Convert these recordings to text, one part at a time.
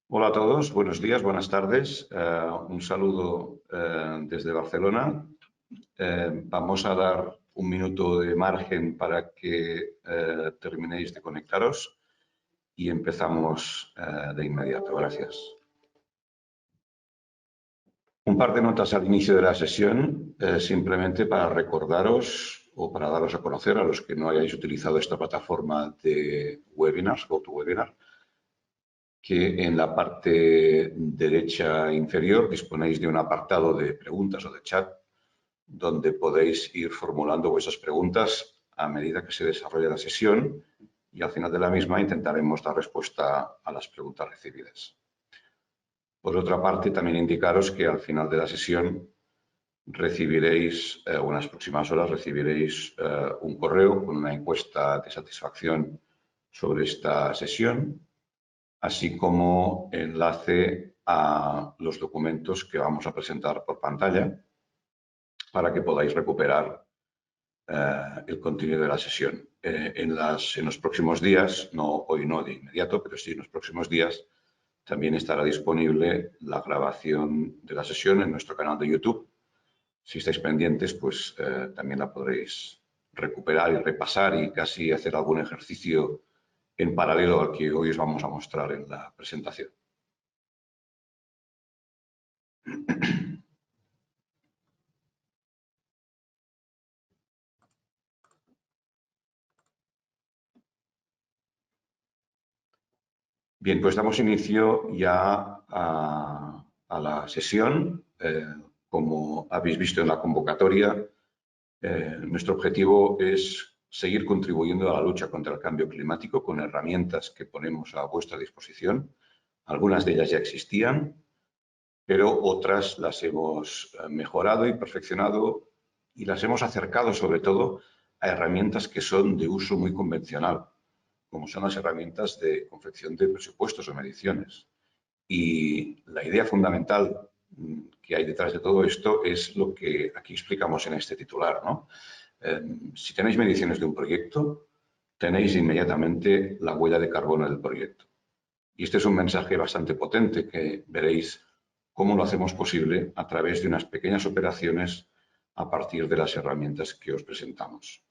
Hola a todos, buenos días, buenas tardes. Un saludo desde Barcelona. Vamos a dar un minuto de margen para que terminéis de conectaros y empezamos de inmediato. Gracias. Un par de notas al inicio de la sesión, simplemente para recordaros o para daros a conocer a los que no hayáis utilizado esta plataforma de webinars, GoToWebinar, que en la parte derecha inferior disponéis de un apartado de preguntas o de chat donde podéis ir formulando vuestras preguntas a medida que se desarrolla la sesión y al final de la misma intentaremos dar respuesta a las preguntas recibidas. Por otra parte, también indicaros que al final de la sesión recibiréis, o en las próximas horas recibiréis un correo con una encuesta de satisfacción sobre esta sesión, así como enlace a los documentos que vamos a presentar por pantalla para que podáis recuperar el contenido de la sesión. En los próximos días, hoy no de inmediato, pero sí en los próximos días, también estará disponible la grabación de la sesión en nuestro canal de YouTube. Si estáis pendientes, pues también la podréis recuperar y repasar y casi hacer algún ejercicio en paralelo al que hoy os vamos a mostrar en la presentación. Bien, pues damos inicio ya a la sesión. Como habéis visto en la convocatoria, nuestro objetivo es seguir contribuyendo a la lucha contra el cambio climático con herramientas que ponemos a vuestra disposición. Algunas de ellas ya existían, pero otras las hemos mejorado y perfeccionado y las hemos acercado sobre todo a herramientas que son de uso muy convencional, como son las herramientas de confección de presupuestos o mediciones. Y la idea fundamental que hay detrás de todo esto es lo que aquí explicamos en este titular, ¿no? Si tenéis mediciones de un proyecto, tenéis inmediatamente la huella de carbono del proyecto. Y este es un mensaje bastante potente que veréis cómo lo hacemos posible a través de unas pequeñas operaciones a partir de las herramientas que os presentamos.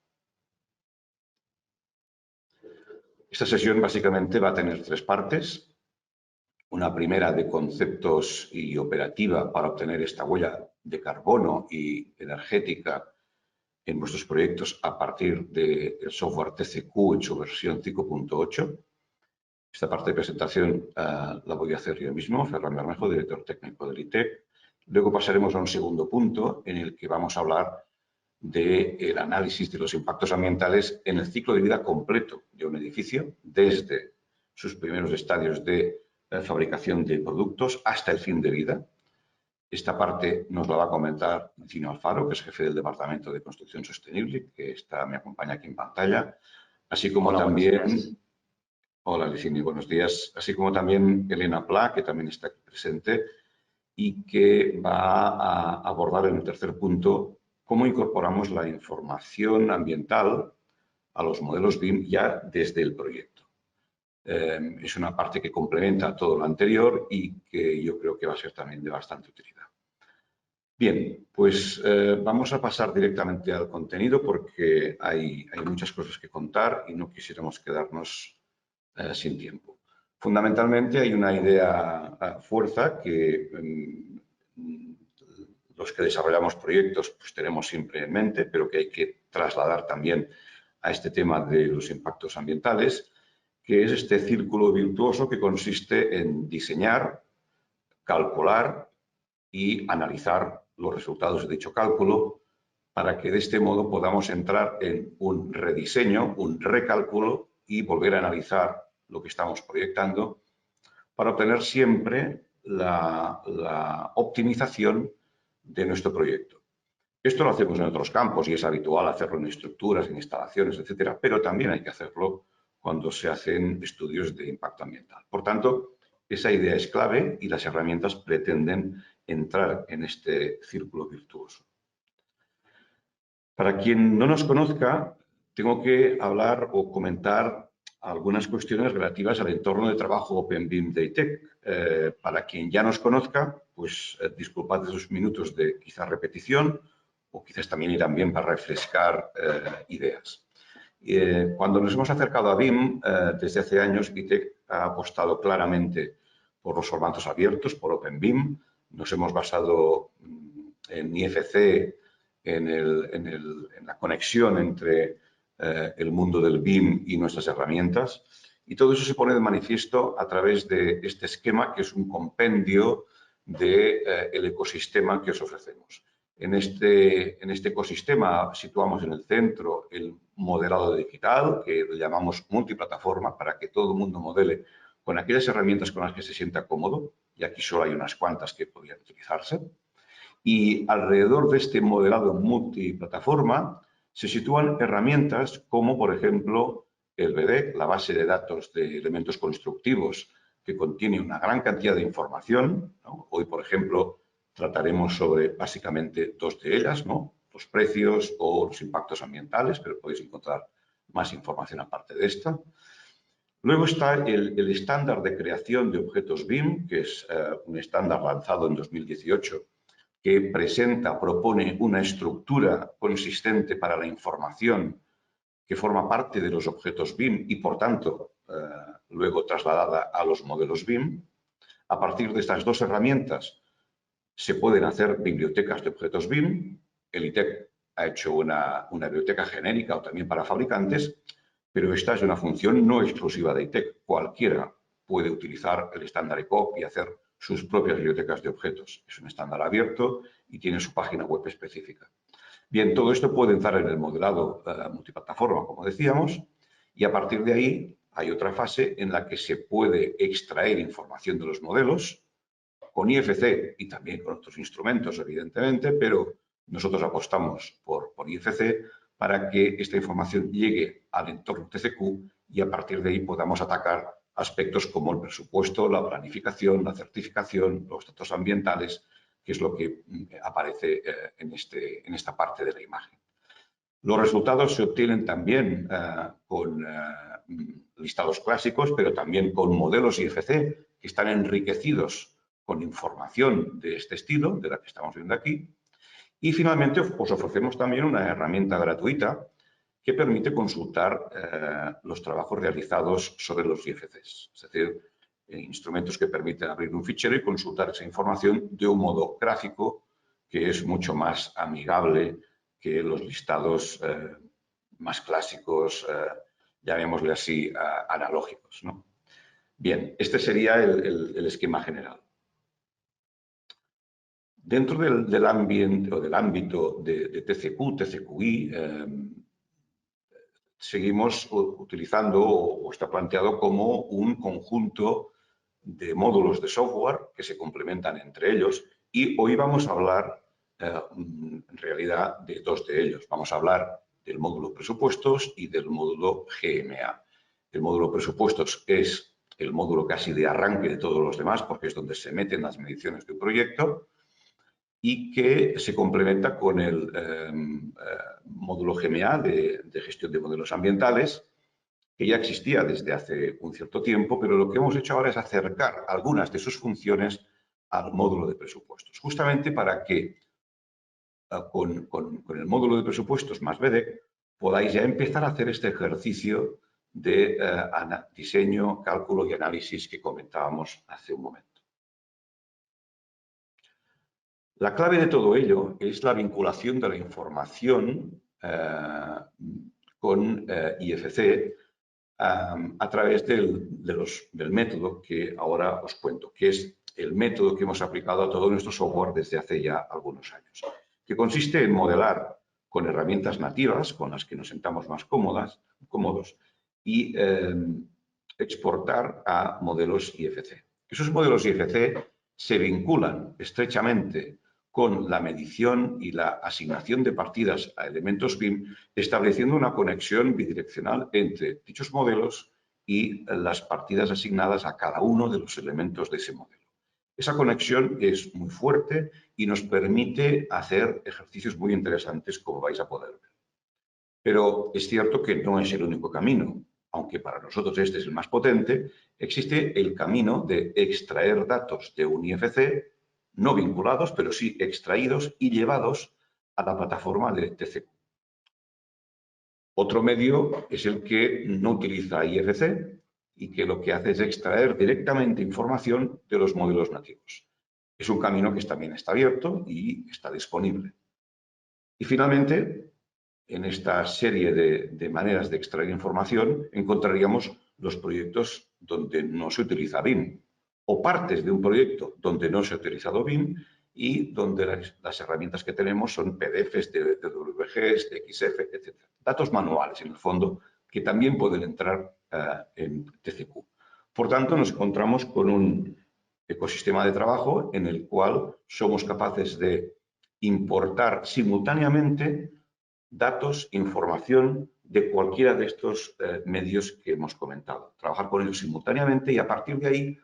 Esta sesión básicamente va a tener tres partes. Una primera de conceptos y operativa para obtener esta huella de carbono y energética en vuestros proyectos a partir del software TCQ hecho versión 5.8. Esta parte de presentación la voy a hacer yo mismo, Ferran Bermejo, director técnico del ITEC. Luego pasaremos a un segundo punto en el que vamos a hablar del análisis de los impactos ambientales en el ciclo de vida completo de un edificio, desde sus primeros estadios de fabricación de productos hasta el fin de vida. Esta parte nos la va a comentar Licino Alfaro, que es jefe del Departamento de Construcción Sostenible, que me acompaña aquí en pantalla, así como también... Hola, Licini, buenos días. Así como también Elena Pla, que también está aquí presente y que va a abordar en el tercer punto cómo incorporamos la información ambiental a los modelos BIM ya desde el proyecto. Es una parte que complementa todo lo anterior y que yo creo que va a ser también de bastante utilidad. Bien, pues vamos a pasar directamente al contenido porque hay muchas cosas que contar y no quisiéramos quedarnos sin tiempo. Fundamentalmente hay una idea fuerza que los que desarrollamos proyectos pues tenemos siempre en mente, pero que hay que trasladar también a este tema de los impactos ambientales, que es este círculo virtuoso que consiste en diseñar, calcular y analizar los resultados de dicho cálculo para que de este modo podamos entrar en un rediseño, un recálculo y volver a analizar lo que estamos proyectando para obtener siempre la optimización de nuestro proyecto. Esto lo hacemos en otros campos y es habitual hacerlo en estructuras, en instalaciones, etcétera, pero también hay que hacerlo cuando se hacen estudios de impacto ambiental. Por tanto, esa idea es clave y las herramientas pretenden entrar en este círculo virtuoso. Para quien no nos conozca, tengo que hablar o comentar algunas cuestiones relativas al entorno de trabajo OpenBIM de ITEC. Para quien ya nos conozca, pues disculpad esos minutos de quizá repetición o quizás también irán bien para refrescar ideas. Cuando nos hemos acercado a BIM, desde hace años, ITEC ha apostado claramente por los formatos abiertos, por OpenBIM. Nos hemos basado en IFC, en la conexión entre el mundo del BIM y nuestras herramientas. Y todo eso se pone de manifiesto a través de este esquema, que es un compendio del ecosistema que os ofrecemos. En este ecosistema situamos en el centro el modelado digital, que lo llamamos multiplataforma, para que todo el mundo modele con aquellas herramientas con las que se sienta cómodo, y aquí solo hay unas cuantas que podrían utilizarse. Y alrededor de este modelado multiplataforma se sitúan herramientas como, por ejemplo, el BDEC, la base de datos de elementos constructivos, que contiene una gran cantidad de información, ¿no? Hoy, por ejemplo, trataremos sobre básicamente dos de ellas, ¿no? Los precios o los impactos ambientales, pero podéis encontrar más información aparte de esta. Luego está el estándar de creación de objetos BIM, que es un estándar lanzado en 2018, que propone una estructura consistente para la información que forma parte de los objetos BIM y, por tanto, luego trasladada a los modelos BIM. A partir de estas dos herramientas se pueden hacer bibliotecas de objetos BIM. El ITEC ha hecho una biblioteca genérica o también para fabricantes, pero esta es una función no exclusiva de ITEC. Cualquiera puede utilizar el estándar ECOP y hacer sus propias bibliotecas de objetos. Es un estándar abierto y tiene su página web específica. Bien, todo esto puede entrar en el modelado multiplataforma, como decíamos, y a partir de ahí hay otra fase en la que se puede extraer información de los modelos con IFC y también con otros instrumentos, evidentemente, pero nosotros apostamos por IFC para que esta información llegue al entorno TCQ y a partir de ahí podamos atacar aspectos como el presupuesto, la planificación, la certificación, los datos ambientales, que es lo que aparece en esta parte de la imagen. Los resultados se obtienen también con listados clásicos, pero también con modelos IFC que están enriquecidos con información de este estilo, de la que estamos viendo aquí. Y finalmente os ofrecemos también una herramienta gratuita que permite consultar los trabajos realizados sobre los IFCs, es decir, instrumentos que permiten abrir un fichero y consultar esa información de un modo gráfico que es mucho más amigable que los listados más clásicos, llamémosle así, analógicos, ¿no? Bien, este sería el esquema general. Dentro del ámbito de TCQ, TCQI, seguimos utilizando o está planteado como un conjunto de módulos de software que se complementan entre ellos y hoy vamos a hablar en realidad de dos de ellos. Vamos a hablar del módulo presupuestos y del módulo GMA. El módulo presupuestos es el módulo casi de arranque de todos los demás porque es donde se meten las mediciones de un proyecto y que se complementa con el módulo GMA de gestión de modelos ambientales, que ya existía desde hace un cierto tiempo, pero lo que hemos hecho ahora es acercar algunas de sus funciones al módulo de presupuestos, justamente para que con el módulo de presupuestos más BDEC podáis ya empezar a hacer este ejercicio de diseño, cálculo y análisis que comentábamos hace un momento. La clave de todo ello es la vinculación de la información con IFC a través del método que ahora os cuento, que es el método que hemos aplicado a todo nuestro software desde hace ya algunos años, que consiste en modelar con herramientas nativas con las que nos sentamos más cómodos y exportar a modelos IFC. Esos modelos IFC se vinculan estrechamente con la medición y la asignación de partidas a elementos BIM, estableciendo una conexión bidireccional entre dichos modelos y las partidas asignadas a cada uno de los elementos de ese modelo. Esa conexión es muy fuerte y nos permite hacer ejercicios muy interesantes, como vais a poder ver. Pero es cierto que no es el único camino. aunque para nosotros este es el más potente, existe el camino de extraer datos de un IFC, no vinculados, pero sí extraídos y llevados a la plataforma de TCQ. Otro medio es el que no utiliza IFC y que lo que hace es extraer directamente información de los modelos nativos. Es un camino que también está abierto y está disponible. Y finalmente, en esta serie de maneras de extraer información, encontraríamos los proyectos donde no se utiliza BIM o partes de un proyecto donde no se ha utilizado BIM y donde las herramientas que tenemos son PDFs, de WGs, de XF, etc. Datos manuales, en el fondo, que también pueden entrar en TCQ. Por tanto, nos encontramos con un ecosistema de trabajo en el cual somos capaces de importar simultáneamente datos, información de cualquiera de estos medios que hemos comentado. Trabajar con ellos simultáneamente y a partir de ahí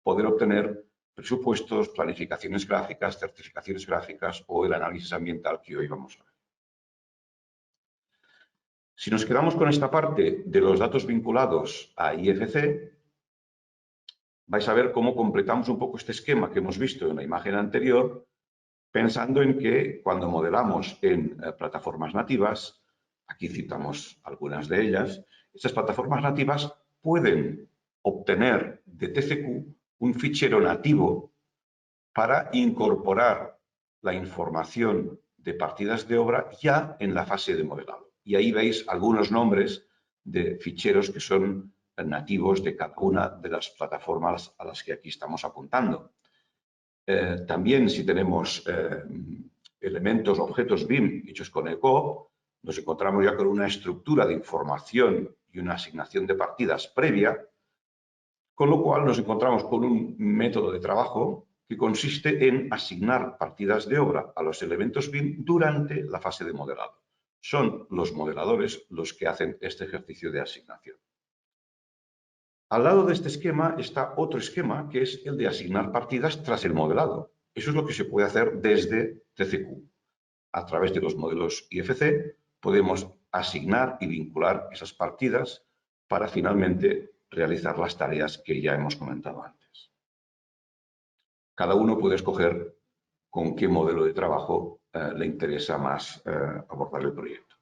poder obtener presupuestos, planificaciones gráficas, certificaciones gráficas o el análisis ambiental que hoy vamos a ver. Si nos quedamos con esta parte de los datos vinculados a IFC, vais a ver cómo completamos un poco este esquema que hemos visto en la imagen anterior, pensando en que cuando modelamos en plataformas nativas, aquí citamos algunas de ellas, estas plataformas nativas pueden obtener de TCQ un fichero nativo para incorporar la información de partidas de obra ya en la fase de modelado. Y ahí veis algunos nombres de ficheros que son nativos de cada una de las plataformas a las que aquí estamos apuntando. También si tenemos elementos, objetos BIM hechos con ECO, nos encontramos ya con una estructura de información y una asignación de partidas previa, con lo cual nos encontramos con un método de trabajo que consiste en asignar partidas de obra a los elementos BIM durante la fase de modelado. Son los modeladores los que hacen este ejercicio de asignación. Al lado de este esquema está otro esquema, que es el de asignar partidas tras el modelado. Eso es lo que se puede hacer desde TCQ. A través de los modelos IFC podemos asignar y vincular esas partidas para finalmente realizar las tareas que ya hemos comentado antes. Cada uno puede escoger con qué modelo de trabajo le interesa más abordar el proyecto.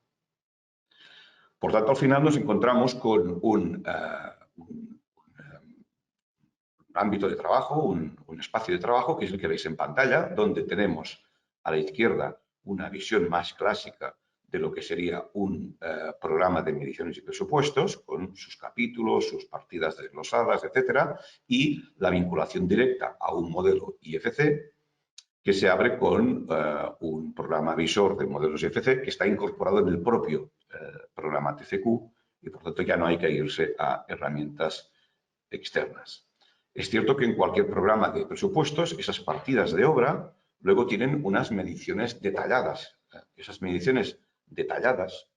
Por tanto, al final nos encontramos con un ámbito de trabajo, un espacio de trabajo, que es el que veis en pantalla, donde tenemos a la izquierda una visión más clásica de lo que sería un programa de mediciones y presupuestos, con sus capítulos, sus partidas desglosadas, etcétera, y la vinculación directa a un modelo IFC, que se abre con un programa visor de modelos IFC que está incorporado en el propio programa TCQ y, por tanto, ya no hay que irse a herramientas externas. Es cierto que en cualquier programa de presupuestos, esas partidas de obra luego tienen unas mediciones detalladas. Esas mediciones detalladas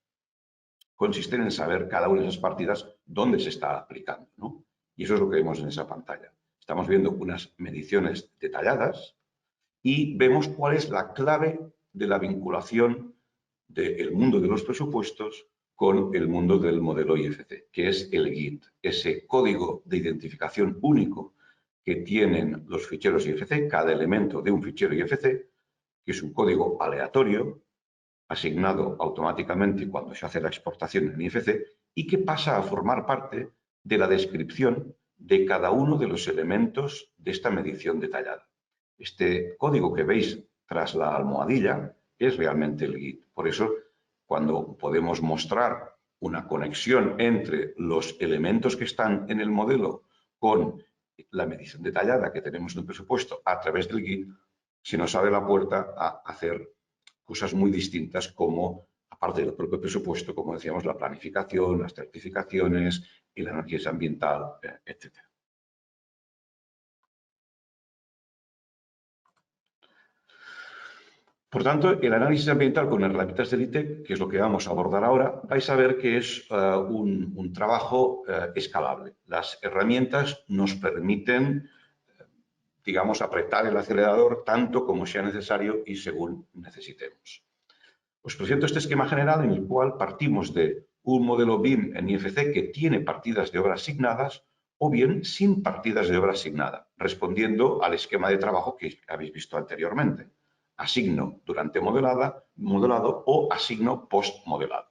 consisten en saber cada una de esas partidas dónde se está aplicando, ¿no? Y eso es lo que vemos en esa pantalla. Estamos viendo unas mediciones detalladas y vemos cuál es la clave de la vinculación del mundo de los presupuestos con el mundo del modelo IFC, que es el GIT, ese código de identificación único que tienen los ficheros IFC, cada elemento de un fichero IFC, que es un código aleatorio, asignado automáticamente cuando se hace la exportación en IFC y que pasa a formar parte de la descripción de cada uno de los elementos de esta medición detallada. Este código que veis tras la almohadilla es realmente el GIT. Por eso, cuando podemos mostrar una conexión entre los elementos que están en el modelo con la medición detallada que tenemos en el presupuesto a través del GIT, se nos abre la puerta a hacer cosas muy distintas como, aparte del propio presupuesto, como decíamos, la planificación, las certificaciones, el análisis ambiental, etc. Por tanto, el análisis ambiental con herramientas del ITEC, que es lo que vamos a abordar ahora, vais a ver que es un trabajo escalable. Las herramientas nos permiten, digamos, apretar el acelerador tanto como sea necesario y según necesitemos. Os presento este esquema general en el cual partimos de un modelo BIM en IFC que tiene partidas de obra asignadas o bien sin partidas de obra asignada, respondiendo al esquema de trabajo que habéis visto anteriormente. Asigno durante modelado o asigno post-modelado.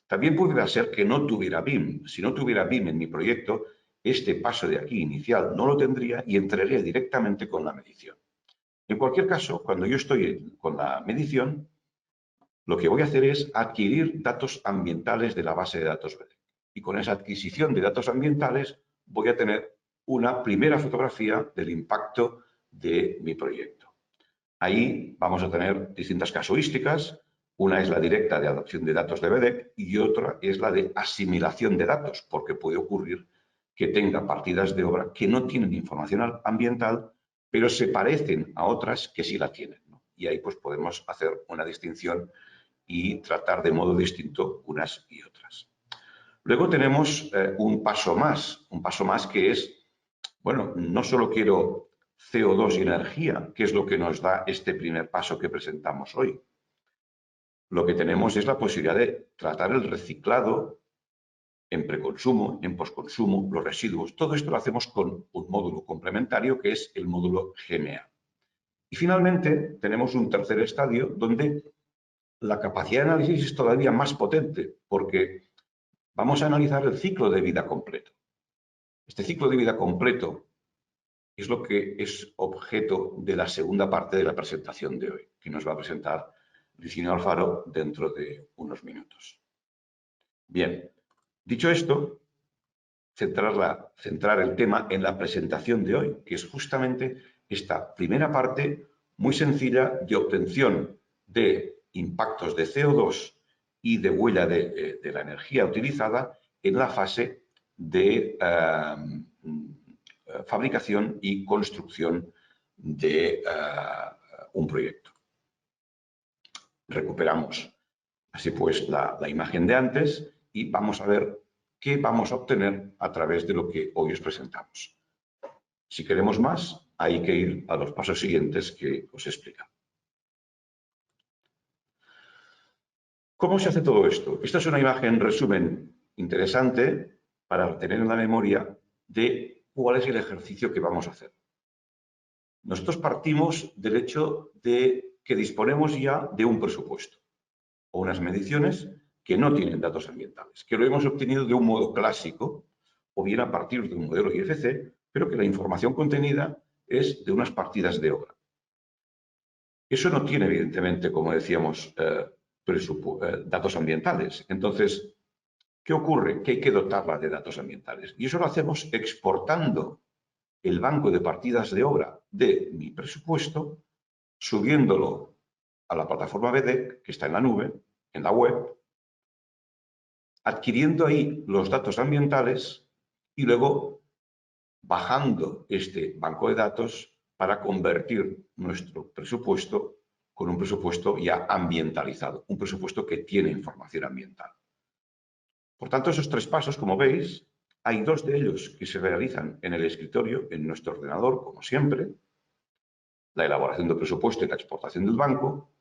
También pudiera ser que no tuviera BIM. Si no tuviera BIM en mi proyecto, este paso de aquí inicial no lo tendría y entregué directamente con la medición. En cualquier caso, cuando yo estoy con la medición, lo que voy a hacer es adquirir datos ambientales de la base de datos BDEC. Y con esa adquisición de datos ambientales voy a tener una primera fotografía del impacto de mi proyecto. Ahí vamos a tener distintas casuísticas. Una es la directa de adopción de datos de BDEC y otra es la de asimilación de datos, porque puede ocurrir que tenga partidas de obra que no tienen información ambiental, pero se parecen a otras que sí la tienen, ¿no? Y ahí pues podemos hacer una distinción y tratar de modo distinto unas y otras. Luego tenemos un paso más que es, bueno, no solo quiero CO2 y energía, que es lo que nos da este primer paso que presentamos hoy. Lo que tenemos es la posibilidad de tratar el reciclado en preconsumo, en postconsumo, los residuos. Todo esto lo hacemos con un módulo complementario que es el módulo GMA. Y finalmente tenemos un tercer estadio donde la capacidad de análisis es todavía más potente porque vamos a analizar el ciclo de vida completo. Este ciclo de vida completo es lo que es objeto de la segunda parte de la presentación de hoy, que nos va a presentar Licinio Alfaro dentro de unos minutos. Bien, dicho esto, centrar el tema en la presentación de hoy, que es justamente esta primera parte muy sencilla de obtención de impactos de CO2 y de huella de la energía utilizada en la fase de fabricación y construcción de un proyecto. Recuperamos así pues la imagen de antes y vamos a ver qué vamos a obtener a través de lo que hoy os presentamos. Si queremos más, hay que ir a los pasos siguientes que os he explicado. ¿Cómo se hace todo esto? Esta es una imagen, resumen, interesante para tener en la memoria de cuál es el ejercicio que vamos a hacer. Nosotros partimos del hecho de que disponemos ya de un presupuesto o unas mediciones que no tienen datos ambientales, que lo hemos obtenido de un modo clásico o bien a partir de un modelo IFC, pero que la información contenida es de unas partidas de obra. Eso no tiene, evidentemente, como decíamos, datos ambientales. Entonces, ¿qué ocurre? Que hay que dotarla de datos ambientales. Y eso lo hacemos exportando el banco de partidas de obra de mi presupuesto, subiéndolo a la plataforma BDEC, que está en la nube, en la web, adquiriendo ahí los datos ambientales y luego bajando este banco de datos para convertir nuestro presupuesto con un presupuesto ya ambientalizado, un presupuesto que tiene información ambiental. Por tanto, esos tres pasos, como veis, hay dos de ellos que se realizan en el escritorio, en nuestro ordenador, como siempre, la elaboración del presupuesto y la exportación del banco,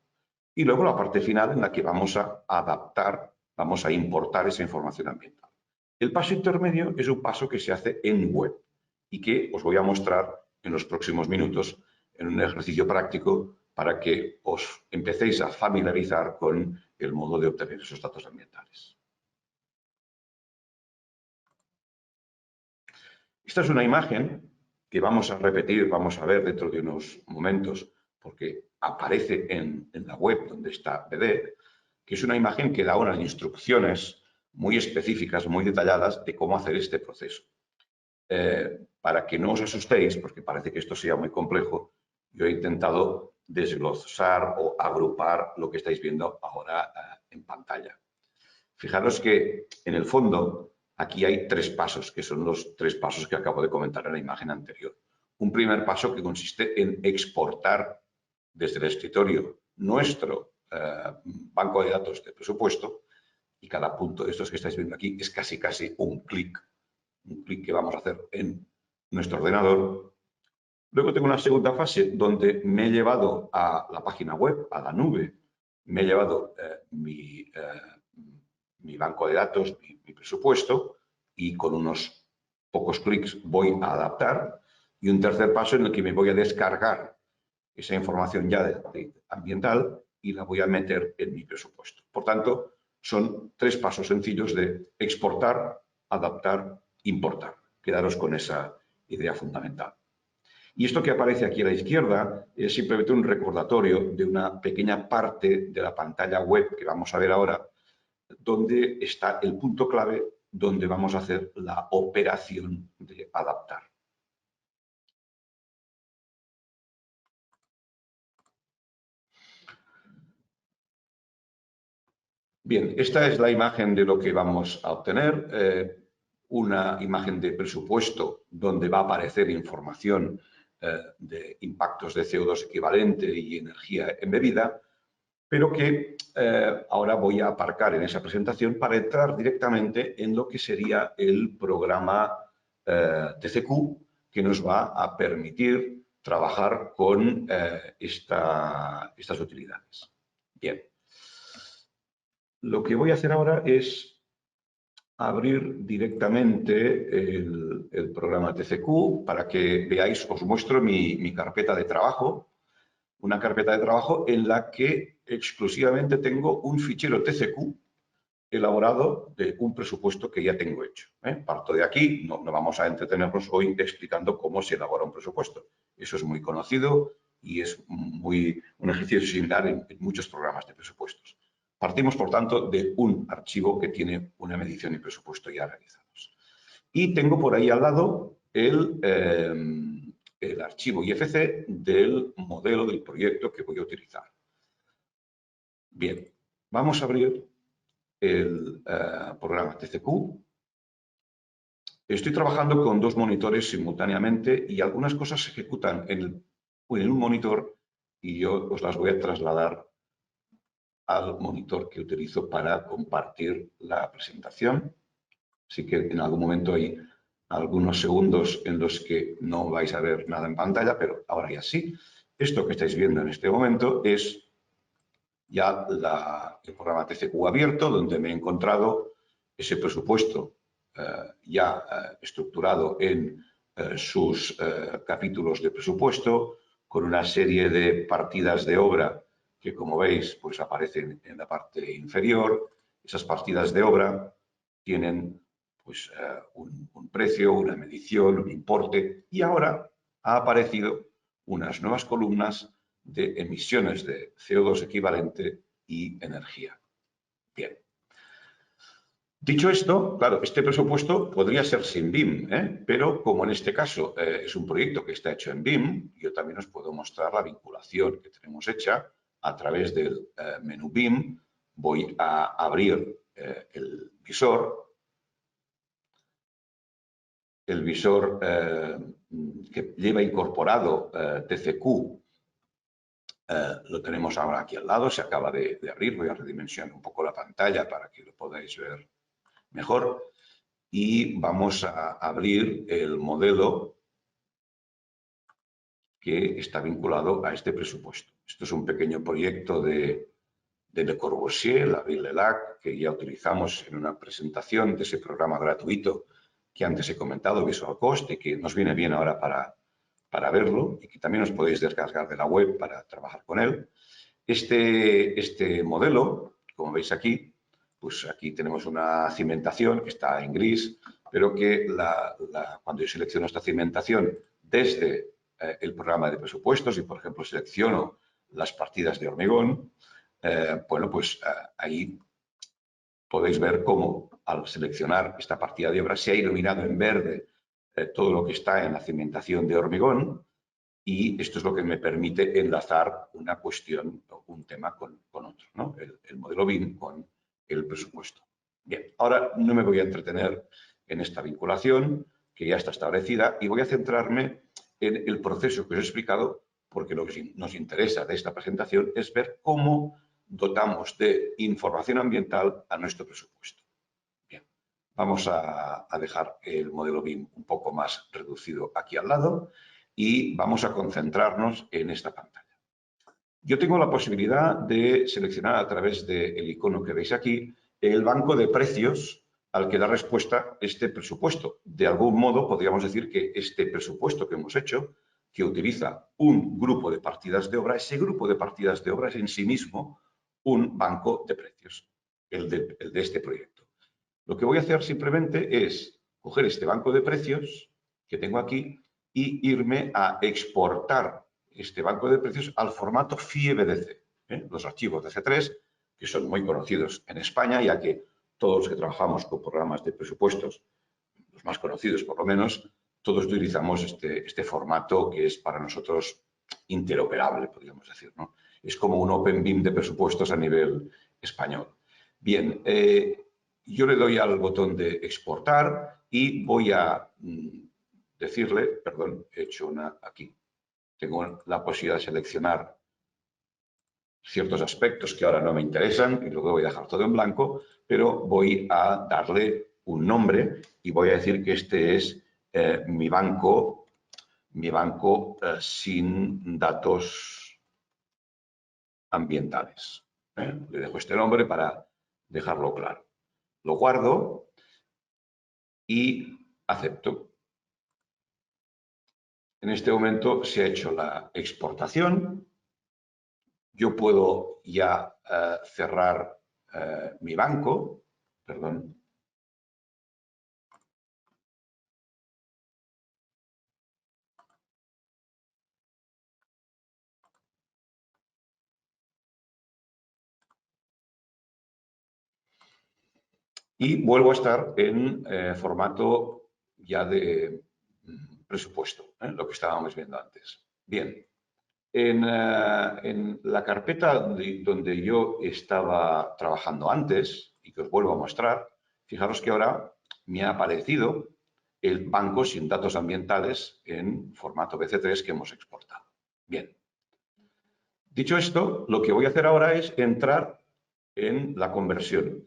y luego la parte final en la que vamos a adaptar, vamos a importar esa información ambiental. El paso intermedio es un paso que se hace en web y que os voy a mostrar en los próximos minutos en un ejercicio práctico para que os empecéis a familiarizar con el modo de obtener esos datos ambientales. Esta es una imagen que vamos a repetir, vamos a ver dentro de unos momentos, porque aparece en la web donde está BDEC, que es una imagen que da unas instrucciones muy específicas, muy detalladas de cómo hacer este proceso. Para que no os asustéis, porque parece que esto sea muy complejo, yo he intentado desglosar o agrupar lo que estáis viendo ahora en pantalla. Fijaros que en el fondo aquí hay tres pasos, que son los tres pasos que acabo de comentar en la imagen anterior. Un primer paso que consiste en exportar desde el escritorio nuestro banco de datos de presupuesto y cada punto de estos que estáis viendo aquí es casi un clic que vamos a hacer en nuestro ordenador. Luego tengo una segunda fase donde me he llevado a la página web, a la nube, me he llevado mi mi banco de datos, mi presupuesto, y con unos pocos clics voy a adaptar. Y un tercer paso en el que me voy a descargar esa información ya ambiental y la voy a meter en mi presupuesto. Por tanto, son 3 pasos sencillos de exportar, adaptar, importar. Quedaros con esa idea fundamental. Y esto que aparece aquí a la izquierda es simplemente un recordatorio de una pequeña parte de la pantalla web que vamos a ver ahora, donde está el punto clave donde vamos a hacer la operación de adaptar. Bien, esta es la imagen de lo que vamos a obtener. Una imagen de presupuesto donde va a aparecer información de impactos de CO2 equivalente y energía embebida, pero que ahora voy a aparcar en esa presentación para entrar directamente en lo que sería el programa TCQ, que nos va a permitir trabajar con estas utilidades. Bien. Lo que voy a hacer ahora es abrir directamente el programa TCQ para que veáis, os muestro mi carpeta de trabajo, una carpeta de trabajo en la que exclusivamente tengo un fichero TCQ elaborado de un presupuesto que ya tengo hecho. Parto de aquí, no vamos a entretenernos hoy explicando cómo se elabora un presupuesto. Eso es muy conocido y es un ejercicio similar en muchos programas de presupuestos. Partimos, por tanto, de un archivo que tiene una medición y presupuesto ya realizados. Y tengo por ahí al lado el archivo IFC del modelo del proyecto que voy a utilizar. Bien, vamos a abrir el programa TCQ. Estoy trabajando con 2 monitores simultáneamente y algunas cosas se ejecutan en un monitor y yo os las voy a trasladar al monitor que utilizo para compartir la presentación. Así que en algún momento hay algunos segundos en los que no vais a ver nada en pantalla, pero ahora ya sí. Esto que estáis viendo en este momento es ya el programa TCQ abierto, donde me he encontrado ese presupuesto ya estructurado en sus capítulos de presupuesto, con una serie de partidas de obra que, como veis, pues aparecen en la parte inferior. Esas partidas de obra tienen pues, un precio, una medición, un importe, y ahora ha aparecido unas nuevas columnas de emisiones de CO2 equivalente y energía. Bien. Dicho esto, claro, este presupuesto podría ser sin BIM, pero como en este caso es un proyecto que está hecho en BIM, yo también os puedo mostrar la vinculación que tenemos hecha a través del menú BIM. Voy a abrir el visor que lleva incorporado TCQ. Lo tenemos ahora aquí al lado, se acaba de abrir. Voy a redimensionar un poco la pantalla para que lo podáis ver mejor. Y vamos a abrir el modelo que está vinculado a este presupuesto. Esto es un pequeño proyecto de Le Corbusier, la Ville-Lac, que ya utilizamos en una presentación de ese programa gratuito que antes he comentado, Visual Cost, y que nos viene bien ahora para verlo y que también os podéis descargar de la web para trabajar con él. Este modelo, como veis aquí, pues aquí tenemos una cimentación que está en gris, pero que cuando yo selecciono esta cimentación desde el programa de presupuestos y, por ejemplo, selecciono las partidas de hormigón, bueno, pues ahí podéis ver cómo al seleccionar esta partida de obra se ha iluminado en verde todo lo que está en la cimentación de hormigón. Y esto es lo que me permite enlazar una cuestión o un tema con otro, ¿no? El modelo BIM con el presupuesto. Bien, ahora no me voy a entretener en esta vinculación que ya está establecida y voy a centrarme en el proceso que os he explicado, porque lo que nos interesa de esta presentación es ver cómo dotamos de información ambiental a nuestro presupuesto. Bien, vamos a dejar el modelo BIM un poco más reducido aquí al lado y vamos a concentrarnos en esta pantalla. Yo tengo la posibilidad de seleccionar a través del icono que veis aquí el banco de precios al que da respuesta este presupuesto. De algún modo, podríamos decir que este presupuesto que hemos hecho, que utiliza un grupo de partidas de obra, ese grupo de partidas de obra es en sí mismo un banco de precios, el de este proyecto. Lo que voy a hacer simplemente es coger este banco de precios que tengo aquí y irme a exportar este banco de precios al formato FIEBDC. Los archivos de C3, que son muy conocidos en España, ya que todos los que trabajamos con programas de presupuestos, los más conocidos por lo menos, todos utilizamos este formato que es para nosotros interoperable, podríamos decir, ¿no? Es como un Open BIM de presupuestos a nivel español. Bien, yo le doy al botón de exportar y voy a decirle, perdón, he hecho una aquí. Tengo la posibilidad de seleccionar ciertos aspectos que ahora no me interesan y luego voy a dejar todo en blanco, pero voy a darle un nombre y voy a decir que este es mi banco sin datos ambientales. Le dejo este nombre para dejarlo claro. Lo guardo y acepto. En este momento se ha hecho la exportación. Yo puedo ya cerrar mi banco, perdón. Y vuelvo a estar en formato ya de presupuesto, lo que estábamos viendo antes. Bien, en la carpeta donde yo estaba trabajando antes y que os vuelvo a mostrar, fijaros que ahora me ha aparecido el banco sin datos ambientales en formato BC3 que hemos exportado. Bien. Dicho esto, lo que voy a hacer ahora es entrar en la conversión,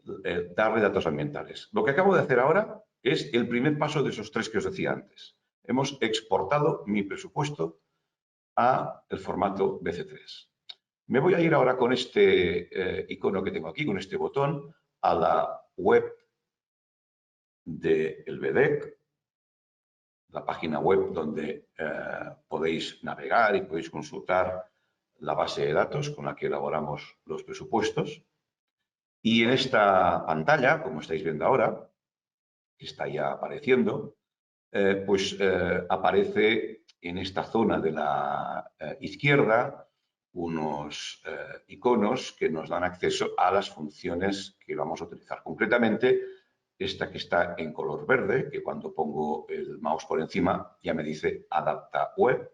darle datos ambientales. Lo que acabo de hacer ahora es el primer paso de esos tres que os decía antes. Hemos exportado mi presupuesto a el formato BC3. Me voy a ir ahora con este icono que tengo aquí, con este botón, a la web del BDEC, la página web donde podéis navegar y podéis consultar la base de datos con la que elaboramos los presupuestos. Y en esta pantalla, como estáis viendo ahora, que está ya apareciendo, aparece en esta zona de la izquierda unos iconos que nos dan acceso a las funciones que vamos a utilizar. Concretamente, esta que está en color verde, que cuando pongo el mouse por encima ya me dice Adapta Web.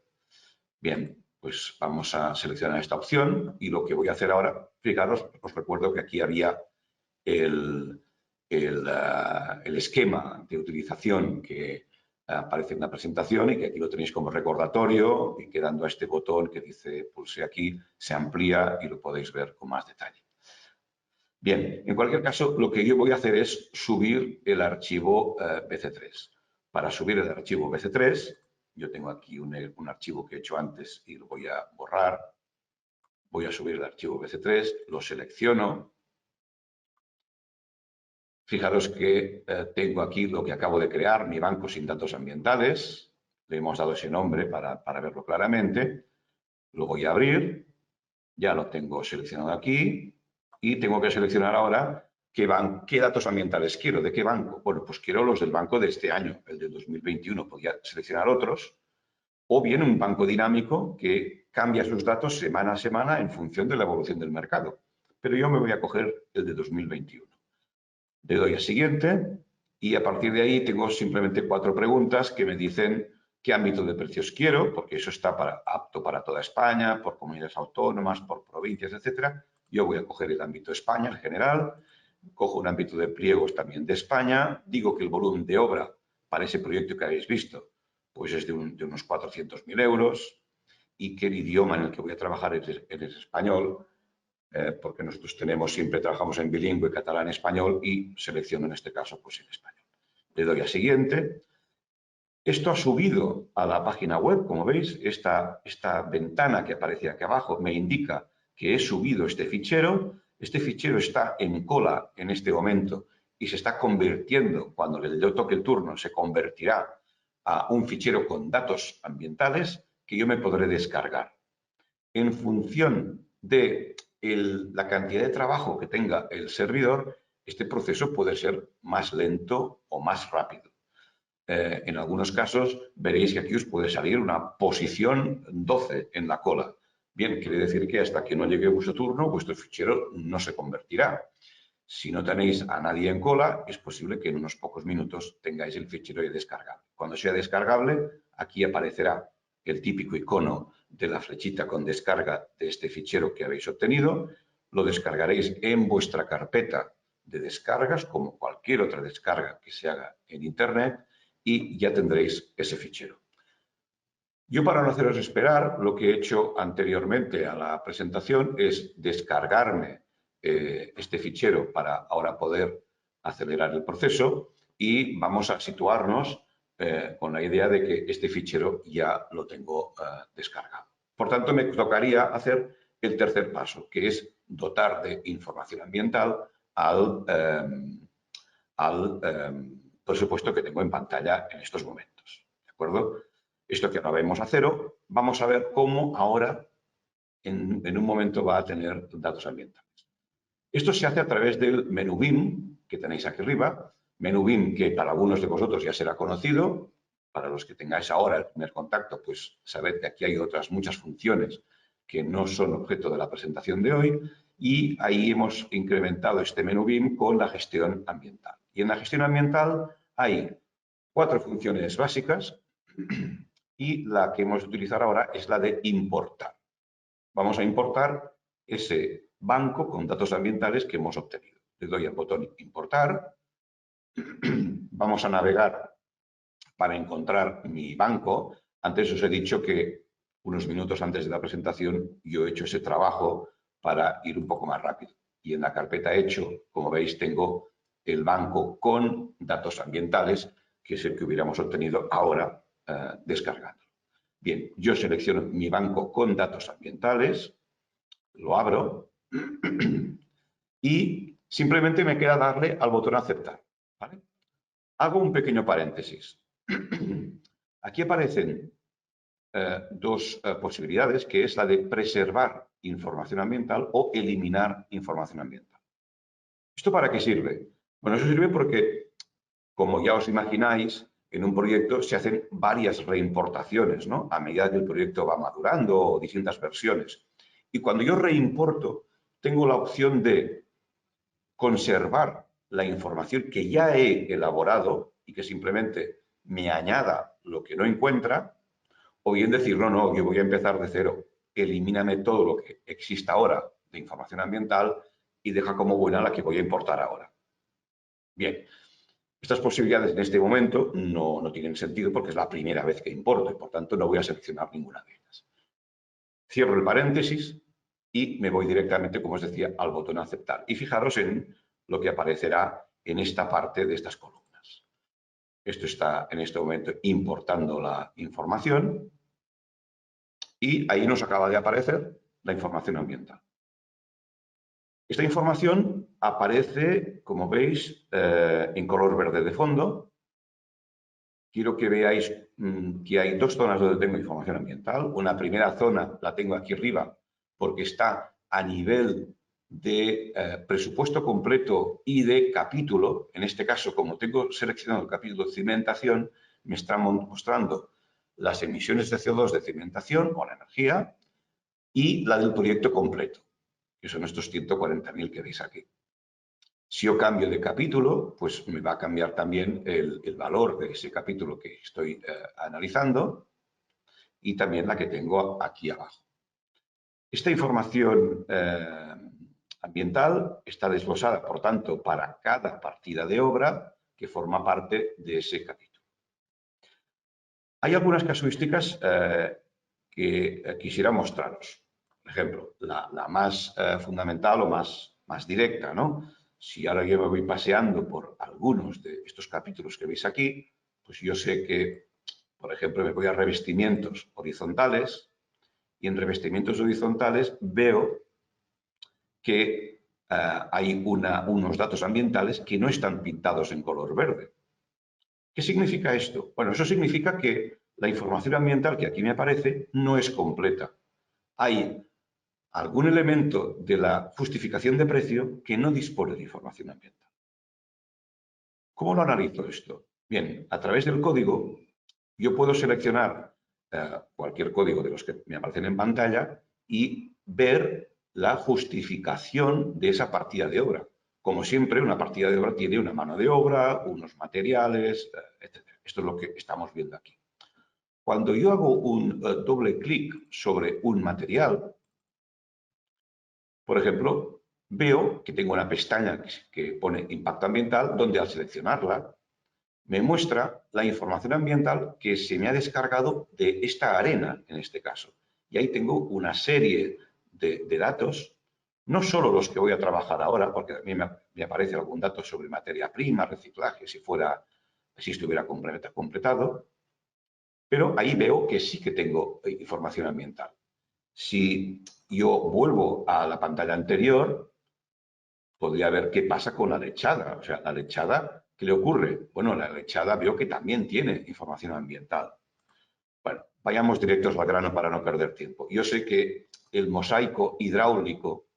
Bien, pues vamos a seleccionar esta opción y lo que voy a hacer ahora, fijaros, os recuerdo que aquí había el esquema de utilización que aparece en la presentación y que aquí lo tenéis como recordatorio y que dando a este botón que dice pulse aquí se amplía y lo podéis ver con más detalle. Bien, en cualquier caso, lo que yo voy a hacer es subir el archivo BC3. Para subir el archivo BC3, yo tengo aquí un archivo que he hecho antes y lo voy a borrar. Voy a subir el archivo BC3, lo selecciono. Fijaros que tengo aquí lo que acabo de crear, mi banco sin datos ambientales. Le hemos dado ese nombre para verlo claramente. Lo voy a abrir. Ya lo tengo seleccionado aquí. Y tengo que seleccionar ahora qué datos ambientales quiero, de qué banco. Bueno, pues quiero los del banco de este año, el del 2021. Podría seleccionar otros. O bien un banco dinámico que cambia sus datos semana a semana en función de la evolución del mercado. Pero yo me voy a coger el de 2021. Le doy a siguiente y a partir de ahí tengo simplemente 4 preguntas que me dicen qué ámbito de precios quiero, porque eso está apto para toda España, por comunidades autónomas, por provincias, etcétera. Yo voy a coger el ámbito España, el general, cojo un ámbito de pliegos también de España, digo que el volumen de obra para ese proyecto que habéis visto pues es de unos 400.000 euros y que el idioma en el que voy a trabajar es español, porque nosotros siempre trabajamos en bilingüe, catalán-español y selecciono en este caso pues el español. Le doy a siguiente. Esto ha subido a la página web, como veis, esta ventana que aparece aquí abajo me indica que he subido este fichero este fichero está en cola en este momento y se está convirtiendo, cuando le toque el turno, se convertirá a un fichero con datos ambientales que yo me podré descargar. En función de la cantidad de trabajo que tenga el servidor, este proceso puede ser más lento o más rápido. En algunos casos veréis que aquí os puede salir una posición 12 en la cola. Bien, quiere decir que hasta que no llegue vuestro turno, vuestro fichero no se convertirá. Si no tenéis a nadie en cola, es posible que en unos pocos minutos tengáis el fichero ya descargable. Cuando sea descargable, aquí aparecerá el típico icono de la flechita con descarga de este fichero que habéis obtenido. Lo descargaréis en vuestra carpeta de descargas, como cualquier otra descarga que se haga en Internet, y ya tendréis ese fichero. Yo, para no haceros esperar, lo que he hecho anteriormente a la presentación es descargarme este fichero para ahora poder acelerar el proceso, y vamos a situarnos con la idea de que este fichero ya lo tengo descargado. Por tanto, me tocaría hacer el tercer paso, que es dotar de información ambiental al presupuesto que tengo en pantalla en estos momentos. ¿De acuerdo? Esto que ahora vemos a cero, vamos a ver cómo ahora en un momento va a tener datos ambientales. Esto se hace a través del menú BIM que tenéis aquí arriba, menú BIM que para algunos de vosotros ya será conocido. Para los que tengáis ahora el primer contacto, pues sabed que aquí hay otras muchas funciones que no son objeto de la presentación de hoy, y ahí hemos incrementado este menú BIM con la gestión ambiental. Y en la gestión ambiental hay 4 funciones básicas, y la que hemos de utilizar ahora es la de importar. Vamos a importar ese banco con datos ambientales que hemos obtenido. Le doy al botón importar. Vamos a navegar para encontrar mi banco. Antes os he dicho que unos minutos antes de la presentación yo he hecho ese trabajo para ir un poco más rápido. Y en la carpeta hecho, como veis, tengo el banco con datos ambientales, que es el que hubiéramos obtenido ahora descargando. Bien, yo selecciono mi banco con datos ambientales, lo abro y simplemente me queda darle al botón aceptar. ¿Vale? Hago un pequeño paréntesis. Aquí aparecen dos posibilidades, que es la de preservar información ambiental o eliminar información ambiental. ¿Esto para qué sirve? Bueno, eso sirve porque, como ya os imagináis, en un proyecto se hacen varias reimportaciones, ¿no? A medida que el proyecto va madurando, o distintas versiones. Y cuando yo reimporto, tengo la opción de conservar la información que ya he elaborado y que simplemente me añada lo que no encuentra, o bien decir, no, no, yo voy a empezar de cero, elimíname todo lo que exista ahora de información ambiental y deja como buena la que voy a importar ahora. Bien, estas posibilidades en este momento no tienen sentido porque es la primera vez que importo y por tanto no voy a seleccionar ninguna de ellas. Cierro el paréntesis y me voy directamente, como os decía, al botón aceptar. Y fijaros en lo que aparecerá en esta parte de estas columnas. Esto está en este momento importando la información y ahí nos acaba de aparecer la información ambiental. Esta información aparece, como veis, en color verde de fondo. Quiero que veáis que hay dos zonas donde tengo información ambiental. Una primera zona la tengo aquí arriba porque está a nivel de presupuesto completo y de capítulo. En este caso, como tengo seleccionado el capítulo de cimentación, me está mostrando las emisiones de CO2 de cimentación o la energía y la del proyecto completo, que son estos 140.000 que veis aquí. Si yo cambio de capítulo, pues me va a cambiar también el valor de ese capítulo que estoy analizando y también la que tengo aquí abajo. Esta información ambiental está desglosada, por tanto, para cada partida de obra que forma parte de ese capítulo. Hay algunas casuísticas que quisiera mostraros. Por ejemplo, la más fundamental o más directa, ¿no? Si ahora yo me voy paseando por algunos de estos capítulos que veis aquí, pues yo sé que, por ejemplo, me voy a revestimientos horizontales y en revestimientos horizontales veo que hay unos datos ambientales que no están pintados en color verde. ¿Qué significa esto? Bueno, eso significa que la información ambiental que aquí me aparece no es completa. Hay algún elemento de la justificación de precio que no dispone de información ambiental. ¿Cómo lo analizo esto? Bien, a través del código yo puedo seleccionar cualquier código de los que me aparecen en pantalla y ver la justificación de esa partida de obra. Como siempre, una partida de obra tiene una mano de obra, unos materiales, etc. Esto es lo que estamos viendo aquí. Cuando yo hago un doble clic sobre un material, por ejemplo, veo que tengo una pestaña que pone impacto ambiental, donde al seleccionarla me muestra la información ambiental que se me ha descargado de esta arena, en este caso. Y ahí tengo una serie de datos, no solo los que voy a trabajar ahora, porque a mí me aparece algún dato sobre materia prima, reciclaje, si estuviera completado, pero ahí veo que sí que tengo información ambiental. Si yo vuelvo a la pantalla anterior, podría ver qué pasa con la lechada. O sea, la lechada, ¿qué le ocurre? Bueno, la lechada veo que también tiene información ambiental. Bueno, vayamos directos al grano para no perder tiempo. Yo sé que el mosaico hidráulico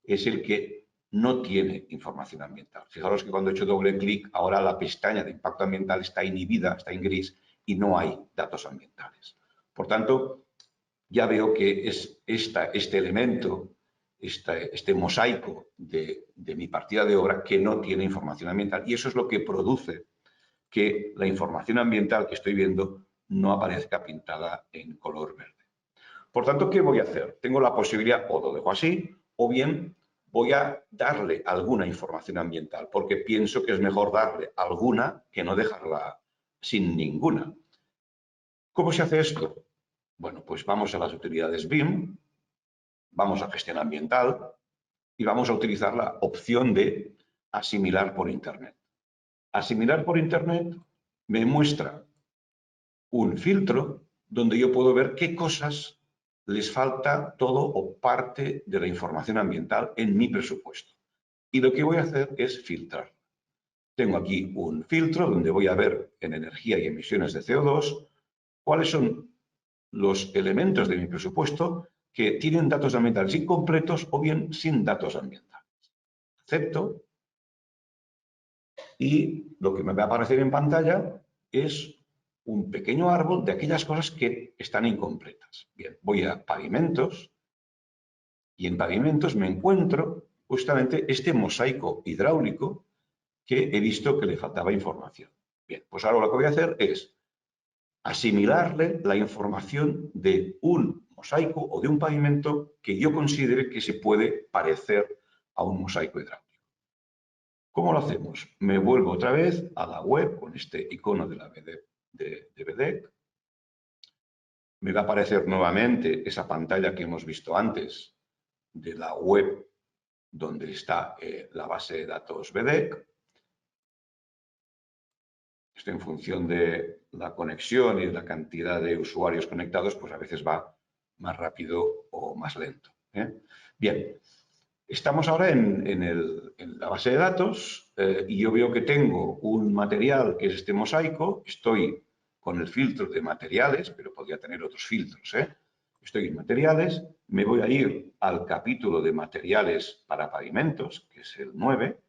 es el que no tiene información ambiental. Fijaros que cuando he hecho doble clic, ahora la pestaña de impacto ambiental está inhibida, está en gris y no hay datos ambientales. Por tanto, ya veo que es este elemento, este mosaico de mi partida de obra que no tiene información ambiental. Y eso es lo que produce que la información ambiental que estoy viendo no aparezca pintada en color verde. Por tanto, ¿qué voy a hacer? Tengo la posibilidad, o lo dejo así, o bien voy a darle alguna información ambiental, porque pienso que es mejor darle alguna que no dejarla sin ninguna. ¿Cómo se hace esto? Bueno, pues vamos a las utilidades BIM, vamos a gestión ambiental y vamos a utilizar la opción de asimilar por Internet. Asimilar por Internet me muestra un filtro donde yo puedo ver qué cosas les falta todo o parte de la información ambiental en mi presupuesto. Y lo que voy a hacer es filtrar. Tengo aquí un filtro donde voy a ver en energía y emisiones de CO2 cuáles son los elementos de mi presupuesto que tienen datos ambientales incompletos o bien sin datos ambientales. Acepto y lo que me va a aparecer en pantalla es un pequeño árbol de aquellas cosas que están incompletas. Bien, voy a pavimentos y en pavimentos me encuentro justamente este mosaico hidráulico que he visto que le faltaba información. Bien, pues ahora lo que voy a hacer es asimilarle la información de un mosaico o de un pavimento que yo considere que se puede parecer a un mosaico hidráulico. ¿Cómo lo hacemos? Me vuelvo otra vez a la web con este icono de la BDEC. Me va a aparecer nuevamente esa pantalla que hemos visto antes de la web donde está la base de datos BDEC. Esto en función de la conexión y de la cantidad de usuarios conectados, pues a veces va más rápido o más lento. Bien, estamos ahora en la base de datos y yo veo que tengo un material que es este mosaico. Estoy con el filtro de materiales, pero podría tener otros filtros. Estoy en materiales, me voy a ir al capítulo de materiales para pavimentos, que es el 9.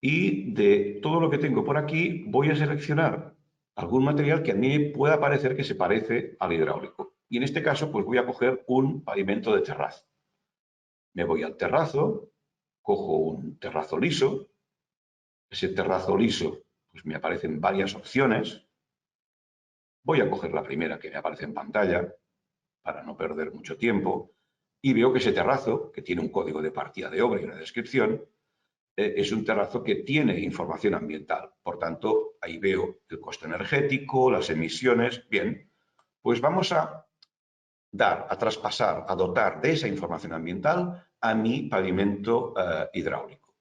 Y de todo lo que tengo por aquí voy a seleccionar algún material que a mí pueda parecer que se parece al hidráulico. Y en este caso, pues voy a coger un pavimento de terrazo. Me voy al terrazo, cojo un terrazo liso. Ese terrazo liso, pues me aparecen varias opciones. Voy a coger la primera que me aparece en pantalla para no perder mucho tiempo. Y veo que ese terrazo, que tiene un código de partida de obra y una descripción, es un terrazo que tiene información ambiental. Por tanto, ahí veo el coste energético, las emisiones. Bien, pues vamos a traspasar, a dotar de esa información ambiental a mi pavimento hidráulico.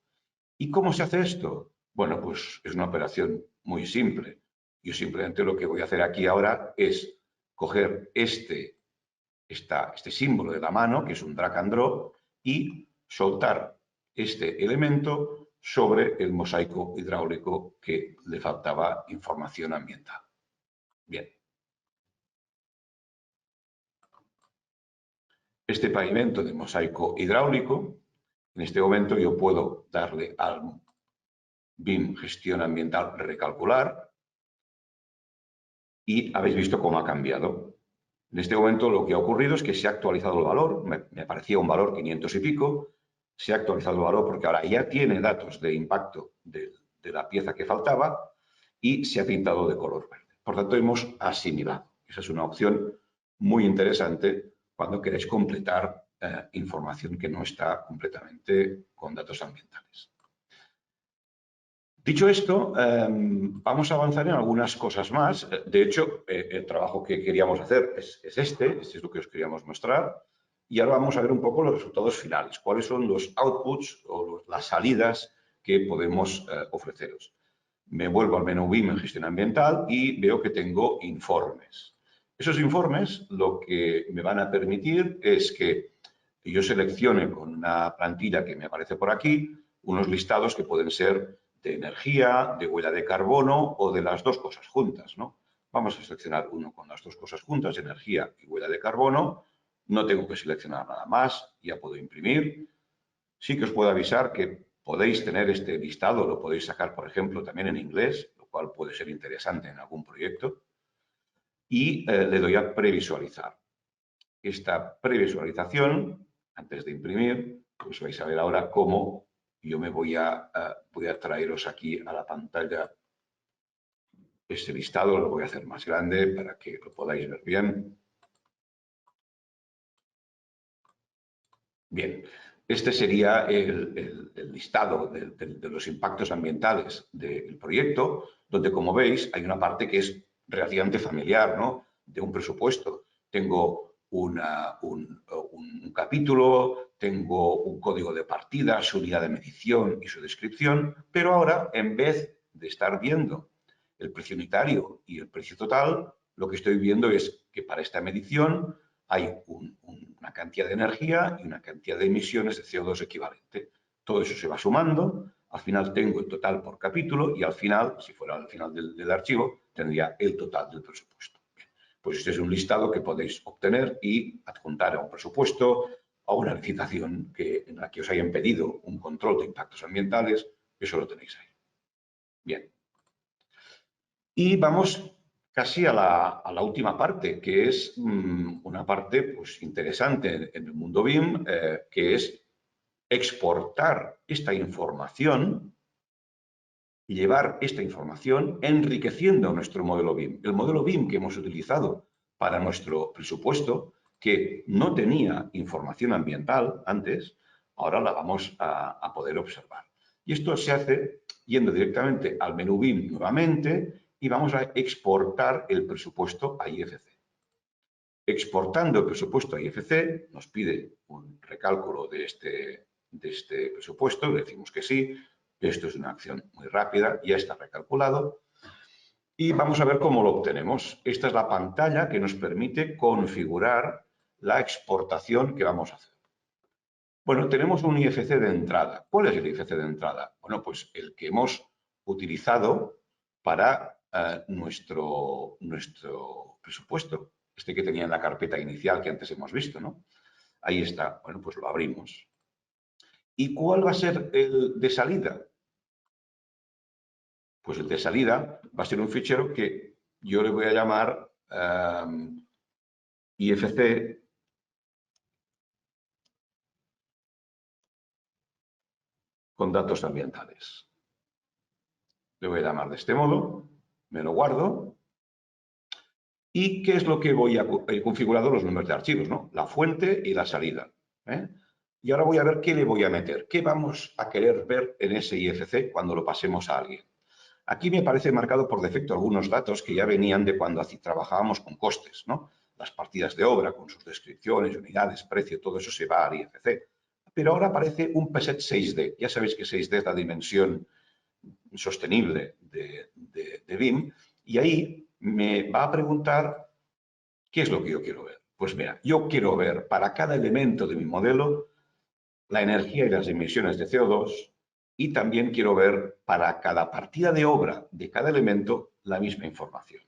¿Y cómo se hace esto? Bueno, pues es una operación muy simple. Yo simplemente lo que voy a hacer aquí ahora es coger este este símbolo de la mano, que es un drag and drop, y soltar este elemento sobre el mosaico hidráulico que le faltaba información ambiental. Bien. Este pavimento de mosaico hidráulico, en este momento yo puedo darle al BIM Gestión Ambiental Recalcular y habéis visto cómo ha cambiado. En este momento lo que ha ocurrido es que se ha actualizado el valor, me parecía un valor 500 y pico, se ha actualizado el valor porque ahora ya tiene datos de impacto de la pieza que faltaba y se ha pintado de color verde. Por tanto, hemos asimilado. Esa es una opción muy interesante cuando queréis completar información que no está completamente con datos ambientales. Dicho esto, vamos a avanzar en algunas cosas más. De hecho, el trabajo que queríamos hacer es este es lo que os queríamos mostrar. Y ahora vamos a ver un poco los resultados finales, cuáles son los outputs o las salidas que podemos ofreceros. Me vuelvo al menú BIM en gestión ambiental y veo que tengo informes. Esos informes lo que me van a permitir es que yo seleccione con una plantilla que me aparece por aquí unos listados que pueden ser de energía, de huella de carbono o de las dos cosas juntas, ¿no? Vamos a seleccionar uno con las dos cosas juntas, energía y huella de carbono. No tengo que seleccionar nada más, ya puedo imprimir. Sí que os puedo avisar que podéis tener este listado, lo podéis sacar, por ejemplo, también en inglés, lo cual puede ser interesante en algún proyecto. Y le doy a previsualizar. Esta previsualización, antes de imprimir, pues vais a ver ahora cómo yo me voy a traeros aquí a la pantalla este listado, lo voy a hacer más grande para que lo podáis ver bien. Bien, este sería el listado de los impactos ambientales del proyecto, donde, como veis, hay una parte que es relativamente familiar, ¿no? De un presupuesto. Tengo un capítulo, tengo un código de partida, su unidad de medición y su descripción, pero ahora, en vez de estar viendo el precio unitario y el precio total, lo que estoy viendo es que para esta medición hay una cantidad de energía y una cantidad de emisiones de CO2 equivalente. Todo eso se va sumando, al final tengo el total por capítulo y al final, si fuera al final del archivo, tendría el total del presupuesto. Bien, pues este es un listado que podéis obtener y adjuntar a un presupuesto, a una licitación en la que os hayan pedido un control de impactos ambientales, eso lo tenéis ahí. Bien. Y vamos casi a la última parte, que es una parte pues, interesante en el mundo BIM, que es exportar esta información y llevar esta información enriqueciendo nuestro modelo BIM. El modelo BIM que hemos utilizado para nuestro presupuesto, que no tenía información ambiental antes, ahora la vamos a poder observar. Y esto se hace yendo directamente al menú BIM nuevamente y vamos a exportar el presupuesto a IFC. Exportando el presupuesto a IFC, nos pide un recálculo de este presupuesto, le decimos que sí, esto es una acción muy rápida, ya está recalculado. Y vamos a ver cómo lo obtenemos. Esta es la pantalla que nos permite configurar la exportación que vamos a hacer. Bueno, tenemos un IFC de entrada. ¿Cuál es el IFC de entrada? Bueno, pues el que hemos utilizado para nuestro presupuesto, este que tenía en la carpeta inicial que antes hemos visto, ¿no? Ahí está. Bueno, pues lo abrimos. ¿Y cuál va a ser el de salida? Pues el de salida va a ser un fichero que yo le voy a llamar IFC con datos ambientales. Le voy a llamar de este modo, me lo guardo. ¿Y qué es lo que voy a configurado los números de archivos, ¿no? La fuente y la salida. Y ahora voy a ver qué le voy a meter, qué vamos a querer ver en ese IFC cuando lo pasemos a alguien. Aquí me aparece marcado por defecto algunos datos que ya venían de cuando trabajábamos con costes, ¿no? Las partidas de obra con sus descripciones, unidades, precio, todo eso se va al IFC. Pero ahora aparece un PSET 6D. Ya sabéis que 6D es la dimensión sostenible de BIM y ahí me va a preguntar qué es lo que yo quiero ver. Pues mira, yo quiero ver para cada elemento de mi modelo la energía y las emisiones de CO2 y también quiero ver para cada partida de obra de cada elemento la misma información.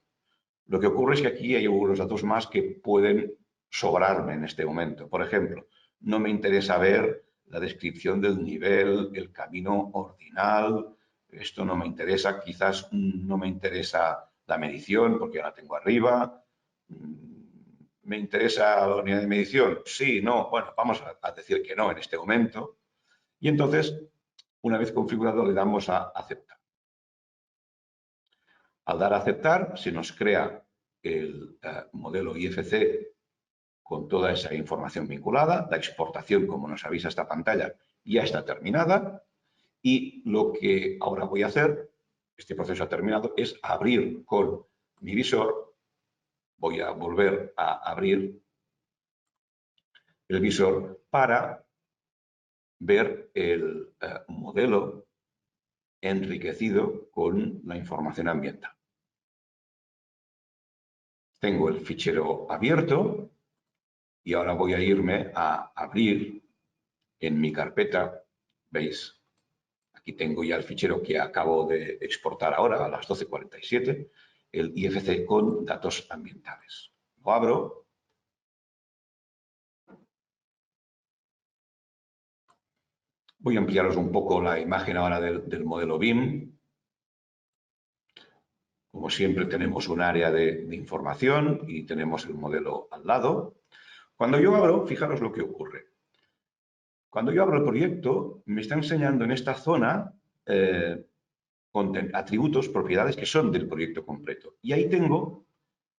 Lo que ocurre es que aquí hay algunos datos más que pueden sobrarme en este momento. Por ejemplo, no me interesa ver la descripción del nivel, el camino ordinal, esto no me interesa, quizás no me interesa la medición porque ya la tengo arriba. ¿Me interesa la unidad de medición? Sí, no, bueno, vamos a decir que no en este momento. Y entonces, una vez configurado, le damos a aceptar. Al dar a aceptar, se nos crea el modelo IFC con toda esa información vinculada. La exportación, como nos avisa esta pantalla, ya está terminada. Y lo que ahora voy a hacer, este proceso ha terminado, es abrir con mi visor. Voy a volver a abrir el visor para ver el modelo enriquecido con la información ambiental. Tengo el fichero abierto y ahora voy a irme a abrir en mi carpeta. ¿Veis? Aquí tengo ya el fichero que acabo de exportar ahora a las 12:47, el IFC con datos ambientales. Lo abro. Voy a ampliaros un poco la imagen ahora del modelo BIM. Como siempre tenemos un área de información y tenemos el modelo al lado. Cuando yo abro, fijaros lo que ocurre. Cuando yo abro el proyecto, me está enseñando en esta zona atributos, propiedades que son del proyecto completo. Y ahí tengo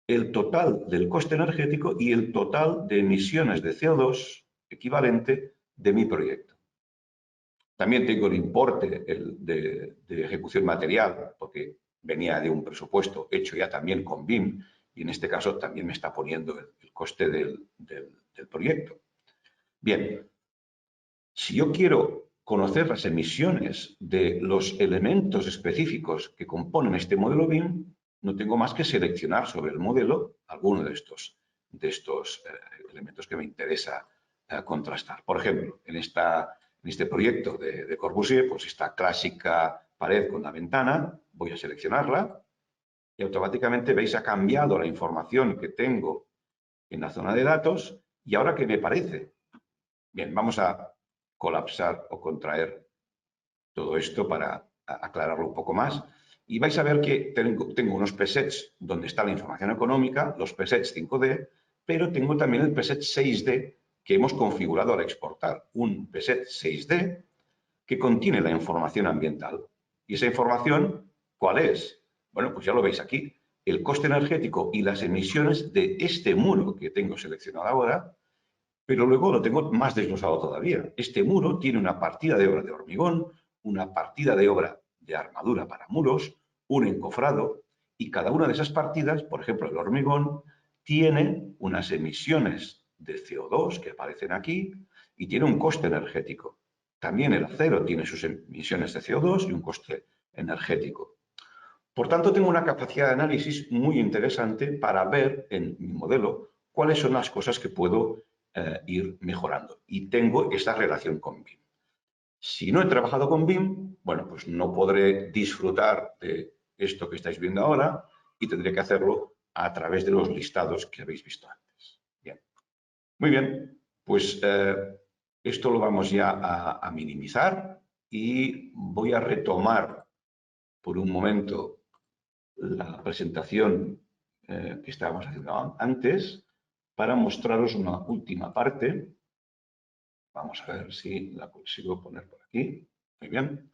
el total del coste energético y el total de emisiones de CO2 equivalente de mi proyecto. También tengo el importe de ejecución material, porque venía de un presupuesto hecho ya también con BIM, y en este caso también me está poniendo el coste del proyecto. Bien, si yo quiero conocer las emisiones de los elementos específicos que componen este modelo BIM, no tengo más que seleccionar sobre el modelo alguno de estos elementos que me interesa contrastar. Por ejemplo, en este proyecto de Corbusier, pues esta clásica pared con la ventana, voy a seleccionarla y automáticamente veis ha cambiado la información que tengo en la zona de datos. ¿Y ahora qué me parece? Bien, vamos a colapsar o contraer todo esto para aclararlo un poco más. Y vais a ver que tengo unos presets donde está la información económica, los presets 5D, pero tengo también el preset 6D que hemos configurado al exportar. Un preset 6D que contiene la información ambiental. ¿Y esa información cuál es? Bueno, pues ya lo veis aquí. El coste energético y las emisiones de este muro que tengo seleccionado ahora, pero luego lo tengo más desglosado todavía. Este muro tiene una partida de obra de hormigón, una partida de obra de armadura para muros, un encofrado, y cada una de esas partidas, por ejemplo, el hormigón, tiene unas emisiones de CO2 que aparecen aquí y tiene un coste energético. También el acero tiene sus emisiones de CO2 y un coste energético. Por tanto, tengo una capacidad de análisis muy interesante para ver en mi modelo cuáles son las cosas que puedo ir mejorando. Y tengo esta relación con BIM. Si no he trabajado con BIM, bueno, pues no podré disfrutar de esto que estáis viendo ahora y tendré que hacerlo a través de los listados que habéis visto antes. Bien. Muy bien, pues esto lo vamos ya a minimizar y voy a retomar por un momento la presentación que estábamos haciendo antes para mostraros una última parte. Vamos a ver si la consigo poner por aquí. Muy bien.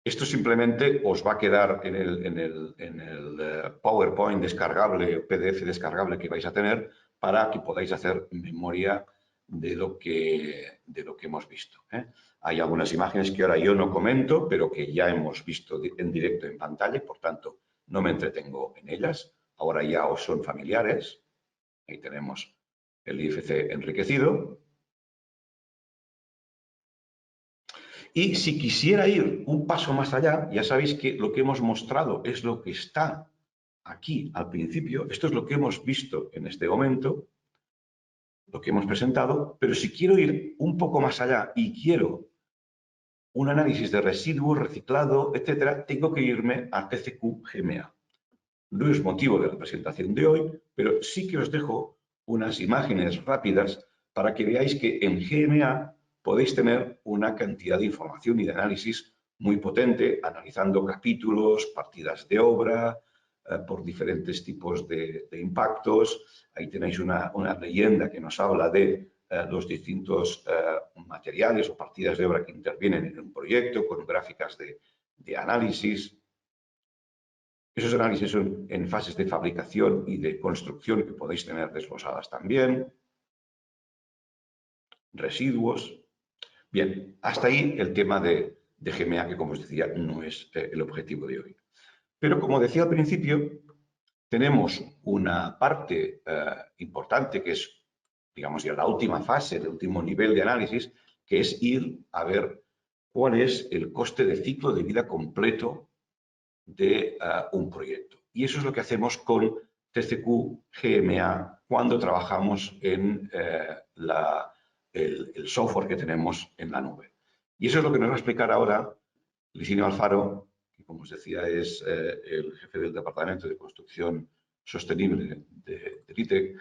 Esto simplemente os va a quedar en el PowerPoint descargable, PDF descargable que vais a tener para que podáis hacer memoria de lo que hemos visto. Hay algunas imágenes que ahora yo no comento, pero que ya hemos visto en directo en pantalla y, por tanto, no me entretengo en ellas. Ahora ya os son familiares. Ahí tenemos el IFC enriquecido. Y si quisiera ir un paso más allá, ya sabéis que lo que hemos mostrado es lo que está aquí al principio, esto es lo que hemos visto en este momento, lo que hemos presentado, pero si quiero ir un poco más allá y quiero un análisis de residuos, reciclado, etcétera, tengo que irme a TCQ-GMA. No es motivo de la presentación de hoy, pero sí que os dejo unas imágenes rápidas para que veáis que en GMA podéis tener una cantidad de información y de análisis muy potente, analizando capítulos, partidas de obra, por diferentes tipos de impactos. Ahí tenéis una leyenda que nos habla de los distintos materiales o partidas de obra que intervienen en un proyecto, con gráficas de análisis. Esos análisis son en fases de fabricación y de construcción que podéis tener desglosadas también. Residuos. Bien, hasta ahí el tema de GMA, que como os decía, no es el objetivo de hoy. Pero como decía al principio, tenemos una parte importante que es, digamos, ya la última fase, el último nivel de análisis, que es ir a ver cuál es el coste de ciclo de vida completo de un proyecto. Y eso es lo que hacemos con TCQ-GMA cuando trabajamos en el software que tenemos en la nube. Y eso es lo que nos va a explicar ahora Licinio Alfaro, que como os decía es el jefe del Departamento de Construcción Sostenible de LITEC,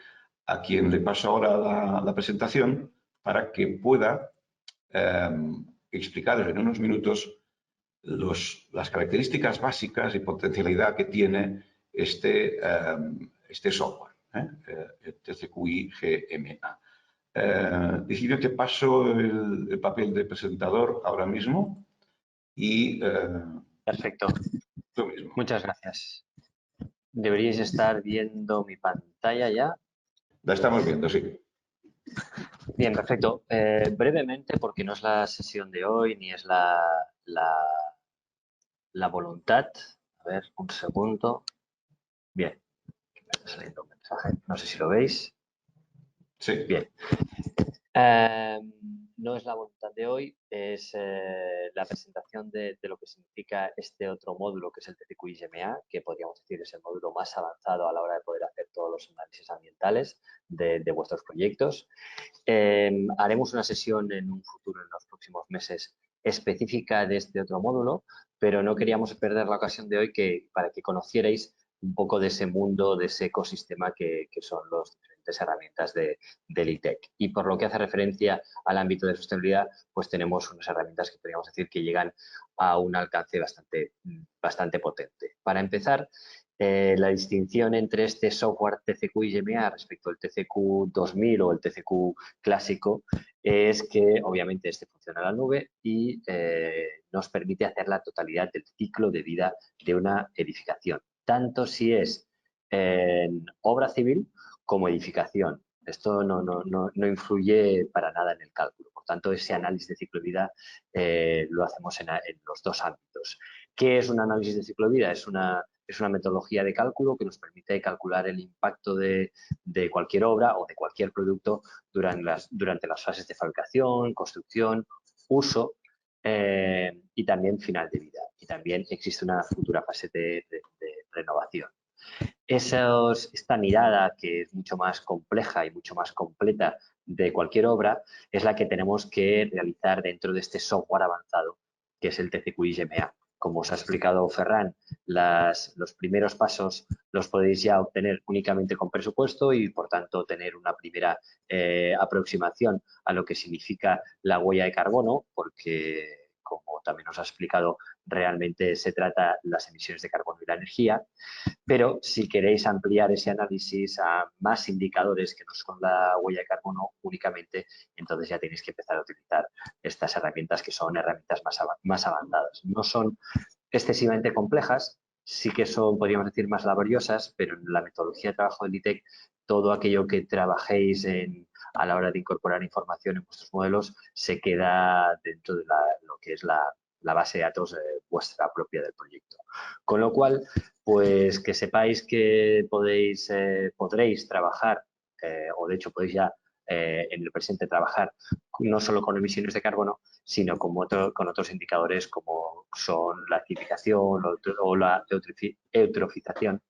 a quien le paso ahora la presentación para que pueda explicaros en unos minutos las características básicas y potencialidad que tiene este software, el TCQI GMA. Decido que paso el papel de presentador ahora mismo y perfecto. tú mismo. Muchas gracias. Deberíais estar viendo mi pantalla ya. La estamos viendo, sí. Bien, perfecto. Brevemente, porque no es la sesión de hoy ni es la voluntad. A ver, un segundo. Bien, me está saliendo un mensaje. No sé si lo veis. Sí. Bien. No es la voluntad de hoy, es la presentación de lo que significa este otro módulo que es el TCQ-IGMA, que podríamos decir es el módulo más avanzado a la hora de poder hacer todos los análisis ambientales de vuestros proyectos. Haremos una sesión en un futuro, en los próximos meses, específica de este otro módulo, pero no queríamos perder la ocasión de hoy para que conocierais un poco de ese mundo, de ese ecosistema que son las diferentes herramientas del ITEC. Y por lo que hace referencia al ámbito de sostenibilidad, pues tenemos unas herramientas que podríamos decir que llegan a un alcance bastante potente. Para empezar, la distinción entre este software TCQ-IGMA respecto al TCQ 2000 o el TCQ clásico es que obviamente este funciona en la nube y nos permite hacer la totalidad del ciclo de vida de una edificación, tanto si es en obra civil como edificación. Esto no influye para nada en el cálculo. Por tanto, ese análisis de ciclo de vida lo hacemos en los dos ámbitos. ¿Qué es un análisis de ciclo de vida? Es una metodología de cálculo que nos permite calcular el impacto de cualquier obra o de cualquier producto durante las fases de fabricación, construcción, uso y también final de vida. Y también existe una futura fase de renovación. Esta mirada, que es mucho más compleja y mucho más completa de cualquier obra, es la que tenemos que realizar dentro de este software avanzado, que es el TCQ-IGMA. Como os ha explicado Ferran, los primeros pasos los podéis ya obtener únicamente con presupuesto y, por tanto, tener una primera aproximación a lo que significa la huella de carbono, porque, como también os ha explicado, realmente se trata de las emisiones de carbono y la energía. Pero si queréis ampliar ese análisis a más indicadores que no son la huella de carbono únicamente, entonces ya tenéis que empezar a utilizar estas herramientas que son herramientas más avanzadas. No son excesivamente complejas, sí que son, podríamos decir, más laboriosas, pero en la metodología de trabajo del ITEC, todo aquello que trabajéis a la hora de incorporar información en vuestros modelos se queda dentro de lo que es la base de datos vuestra propia del proyecto. Con lo cual, pues que sepáis que podréis trabajar, o de hecho podéis ya en el presente trabajar no solo con emisiones de carbono, sino con otros indicadores como son la acidificación o la eutrofización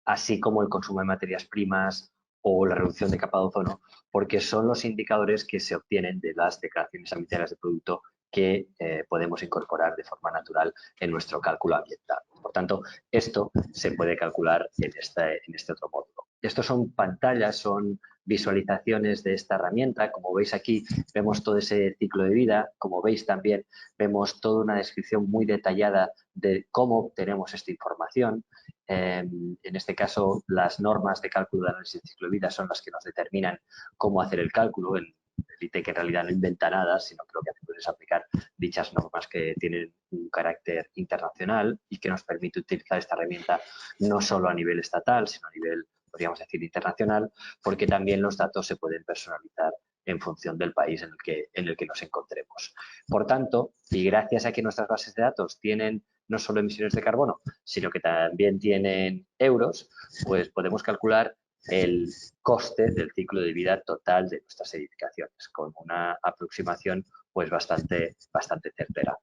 así como el consumo de materias primas o la reducción de capa de ozono, porque son los indicadores que se obtienen de las declaraciones ambientales de producto que podemos incorporar de forma natural en nuestro cálculo ambiental. Por tanto, esto se puede calcular en este otro módulo. Estos son pantallas, son visualizaciones de esta herramienta. Como veis aquí, vemos todo ese ciclo de vida. Como veis también, vemos toda una descripción muy detallada de cómo obtenemos esta información. En este caso, las normas de cálculo de análisis de ciclo de vida son las que nos determinan cómo hacer el cálculo. El ITEC en realidad no inventa nada, sino que lo que hace es aplicar dichas normas que tienen un carácter internacional y que nos permite utilizar esta herramienta no solo a nivel estatal, sino a nivel, podríamos decir, internacional, porque también los datos se pueden personalizar en función del país en el que nos encontremos. Por tanto, y gracias a que nuestras bases de datos tienen no solo emisiones de carbono, sino que también tienen euros, pues podemos calcular el coste del ciclo de vida total de nuestras edificaciones, con una aproximación pues bastante certera.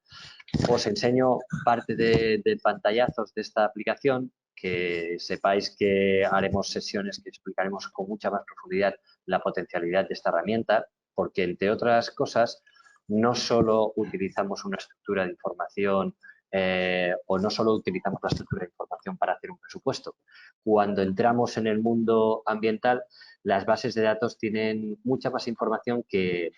Os enseño parte de pantallazos de esta aplicación, que sepáis que haremos sesiones que explicaremos con mucha más profundidad la potencialidad de esta herramienta, porque entre otras cosas no solo utilizamos una estructura de información o no solo utilizamos la estructura de información para hacer un presupuesto. Cuando entramos en el mundo ambiental, las bases de datos tienen mucha más información que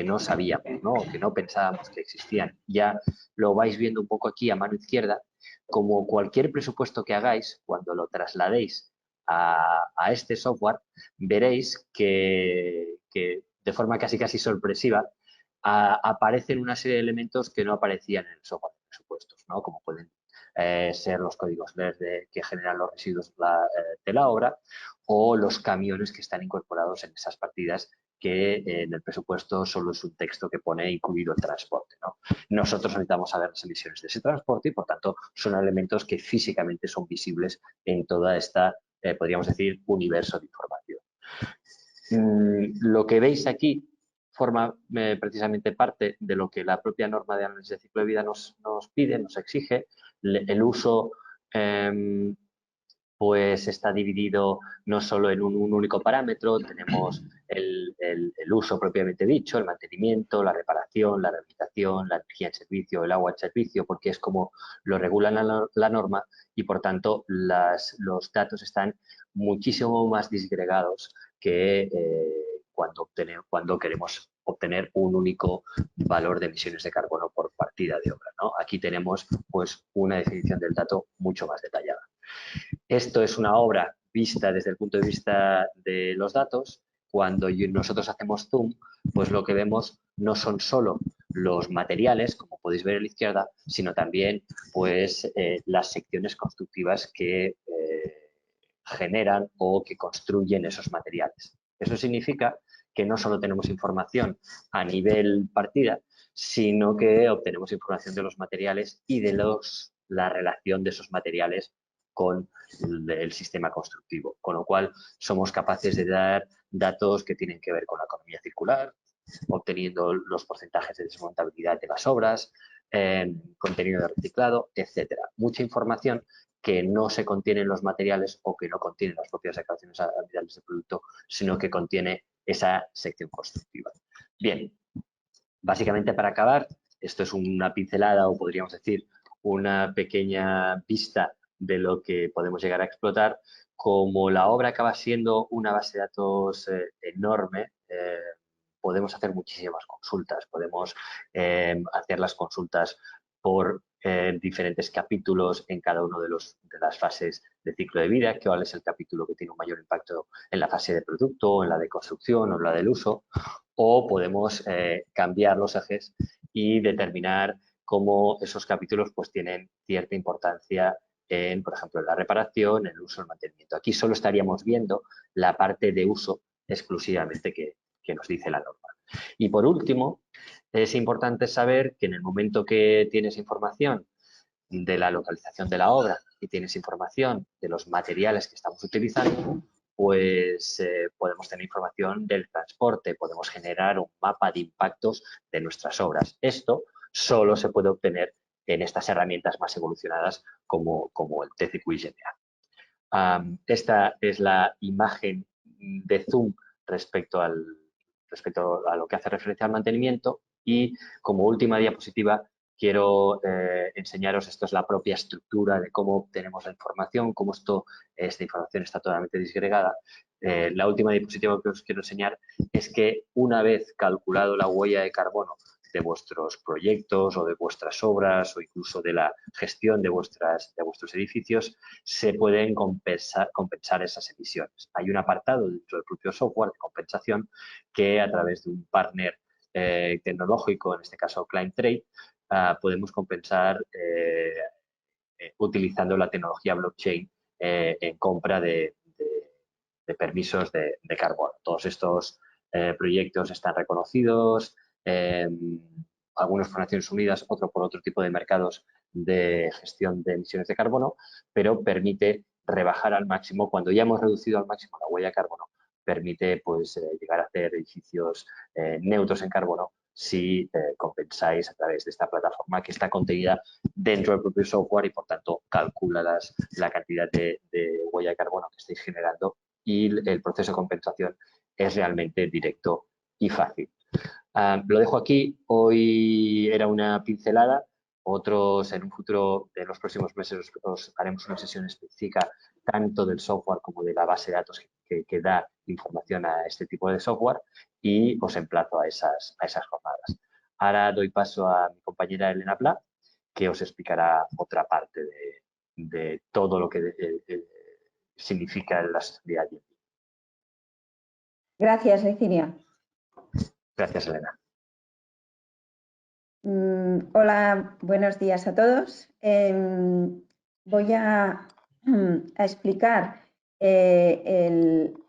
no sabíamos, ¿no? Que no pensábamos que existían. Ya lo vais viendo un poco aquí a mano izquierda, como cualquier presupuesto que hagáis, cuando lo trasladéis a este software, veréis que de forma casi sorpresiva aparecen una serie de elementos que no aparecían en el software de presupuestos, ¿no? Como pueden ser los códigos verdes que generan los residuos de la obra o los camiones que están incorporados en esas partidas que en el presupuesto solo es un texto que pone incluido el transporte, ¿no? Nosotros necesitamos saber las emisiones de ese transporte y, por tanto, son elementos que físicamente son visibles en toda esta, podríamos decir, universo de información. Lo que veis aquí forma precisamente parte de lo que la propia norma de análisis de ciclo de vida nos pide, nos exige. El uso pues está dividido no solo en un único parámetro, tenemos el uso propiamente dicho, el mantenimiento, la reparación, la rehabilitación, la energía en servicio, el agua en servicio, porque es como lo regula la norma y, por tanto, los datos están muchísimo más disgregados que cuando queremos obtener un único valor de emisiones de carbono por partida de obra, ¿no? Aquí tenemos pues una definición del dato mucho más detallada. Esto es una obra vista desde el punto de vista de los datos. Cuando nosotros hacemos zoom, pues lo que vemos no son solo los materiales, como podéis ver a la izquierda, sino también pues, las secciones constructivas que generan o que construyen esos materiales. Eso significa que no solo tenemos información a nivel partida, sino que obtenemos información de los materiales y de la relación de esos materiales con el sistema constructivo, con lo cual somos capaces de dar datos que tienen que ver con la economía circular, obteniendo los porcentajes de desmontabilidad de las obras, contenido de reciclado, etcétera. Mucha información que no se contiene en los materiales o que no contiene las propias declaraciones ambientales del producto, sino que contiene esa sección constructiva. Bien, básicamente para acabar, esto es una pincelada o podríamos decir una pequeña vista de lo que podemos llegar a explotar. Como la obra acaba siendo una base de datos enorme, podemos hacer muchísimas consultas, podemos hacer las consultas por diferentes capítulos en cada uno de las fases de ciclo de vida, cuál es el capítulo que tiene un mayor impacto en la fase de producto, en la de construcción o en la del uso, o podemos cambiar los ejes y determinar cómo esos capítulos pues, tienen cierta importancia en, por ejemplo, en la reparación, en el uso, el mantenimiento. Aquí solo estaríamos viendo la parte de uso exclusivamente que nos dice la norma. Y por último, es importante saber que en el momento que tienes información de la localización de la obra y tienes información de los materiales que estamos utilizando, pues podemos tener información del transporte, podemos generar un mapa de impactos de nuestras obras. Esto solo se puede obtener en estas herramientas más evolucionadas como el TCQI GMA. Esta es la imagen de zoom respecto a lo que hace referencia al mantenimiento, y como última diapositiva quiero enseñaros, esto es la propia estructura de cómo obtenemos la información, cómo esta información está totalmente disgregada. La última diapositiva que os quiero enseñar es que una vez calculado la huella de carbono de vuestros proyectos o de vuestras obras o incluso de la gestión de vuestros edificios, se pueden compensar esas emisiones. Hay un apartado dentro del propio software de compensación que a través de un partner tecnológico, en este caso ClientTrade, podemos compensar utilizando la tecnología blockchain en compra de permisos de carbono. Todos estos proyectos están reconocidos, algunos por Naciones Unidas, otros por otro tipo de mercados de gestión de emisiones de carbono, pero permite rebajar al máximo, cuando ya hemos reducido al máximo la huella de carbono, permite pues, llegar a hacer edificios neutros en carbono si compensáis a través de esta plataforma que está contenida dentro del propio software y, por tanto, calcula la cantidad de huella de carbono que estáis generando, y el proceso de compensación es realmente directo y fácil. Lo dejo aquí. Hoy era una pincelada. Otros, en un futuro, en los próximos meses, os haremos una sesión específica tanto del software como de la base de datos que da información a este tipo de software, y os emplazo a esas jornadas. Ahora doy paso a mi compañera Elena Pla, que os explicará otra parte de todo lo que significa la sostenibilidad. Gracias, Lecinia. Gracias, Elena. Hola, buenos días a todos. Voy a explicar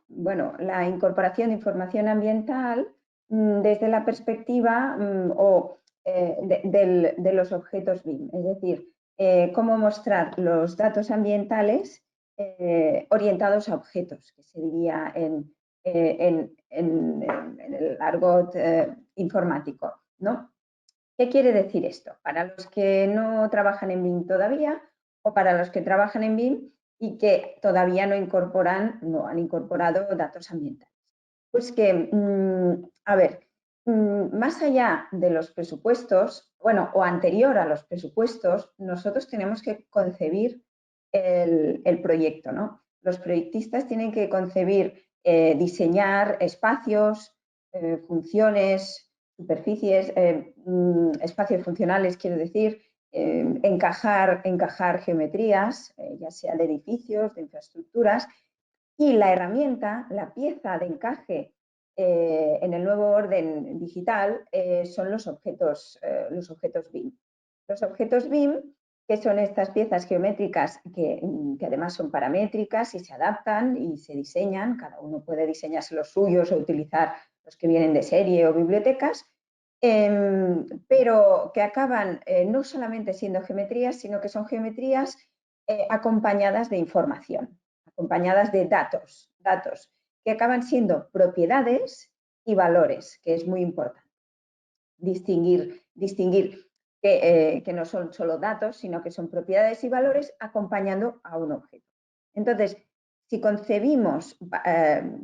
la incorporación de información ambiental desde la perspectiva de los objetos BIM, es decir, cómo mostrar los datos ambientales orientados a objetos, que se diría en el argot informático, ¿no? ¿Qué quiere decir esto? Para los que no trabajan en BIM todavía, o para los que trabajan en BIM y que todavía no han incorporado datos ambientales. Pues que, más allá de los presupuestos, o anterior a los presupuestos, nosotros tenemos que concebir el proyecto, ¿no? Los proyectistas tienen que concebir, diseñar espacios, funciones, superficies, espacios funcionales, quiero decir, encajar geometrías, ya sea de edificios, de infraestructuras, y la herramienta, la pieza de encaje en el nuevo orden digital son los objetos BIM. Los objetos BIM, que son estas piezas geométricas que además son paramétricas y se adaptan y se diseñan, cada uno puede diseñarse los suyos o utilizar los que vienen de serie o bibliotecas, pero que acaban no solamente siendo geometrías, sino que son geometrías acompañadas de información, acompañadas de datos que acaban siendo propiedades y valores, que es muy importante. Distinguir que no son solo datos, sino que son propiedades y valores acompañando a un objeto. Entonces, si concebimos,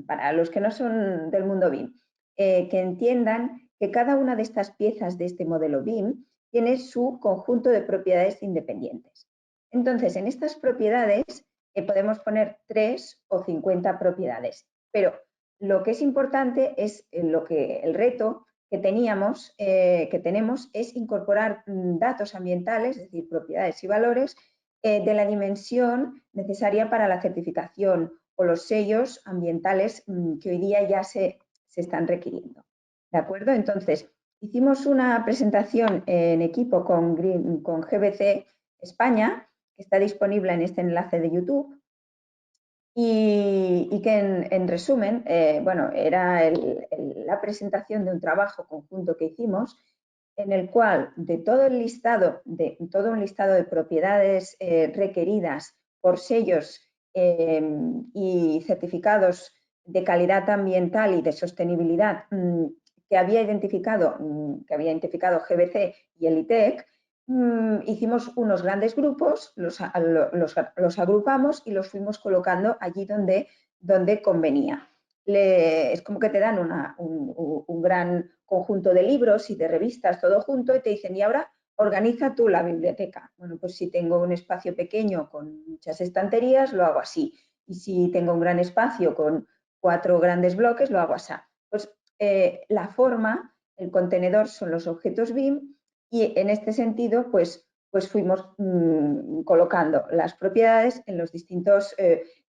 para los que no son del mundo BIM, que entiendan que cada una de estas piezas de este modelo BIM tiene su conjunto de propiedades independientes. Entonces, en estas propiedades podemos poner 3 o 50 propiedades, pero lo que es importante es el reto que tenemos es incorporar datos ambientales, es decir, propiedades y valores de la dimensión necesaria para la certificación o los sellos ambientales que hoy día ya se están requiriendo. ¿De acuerdo? Entonces, hicimos una presentación en equipo con GBC España, que está disponible en este enlace de YouTube, y que en resumen, era la presentación de un trabajo conjunto que hicimos, en el cual de todo un listado de propiedades requeridas por sellos y certificados de calidad ambiental y de sostenibilidad que había identificado GBC y el ITEC, hicimos unos grandes grupos, los agrupamos y los fuimos colocando allí donde convenía. Es como que te dan un gran conjunto de libros y de revistas, todo junto, y te dicen, y ahora organiza tú la biblioteca. Bueno, pues si tengo un espacio pequeño con muchas estanterías, lo hago así. Y si tengo un gran espacio con 4 grandes bloques, lo hago así. Pues la forma, el contenedor son los objetos BIM, y en este sentido, pues fuimos colocando las propiedades en los distintos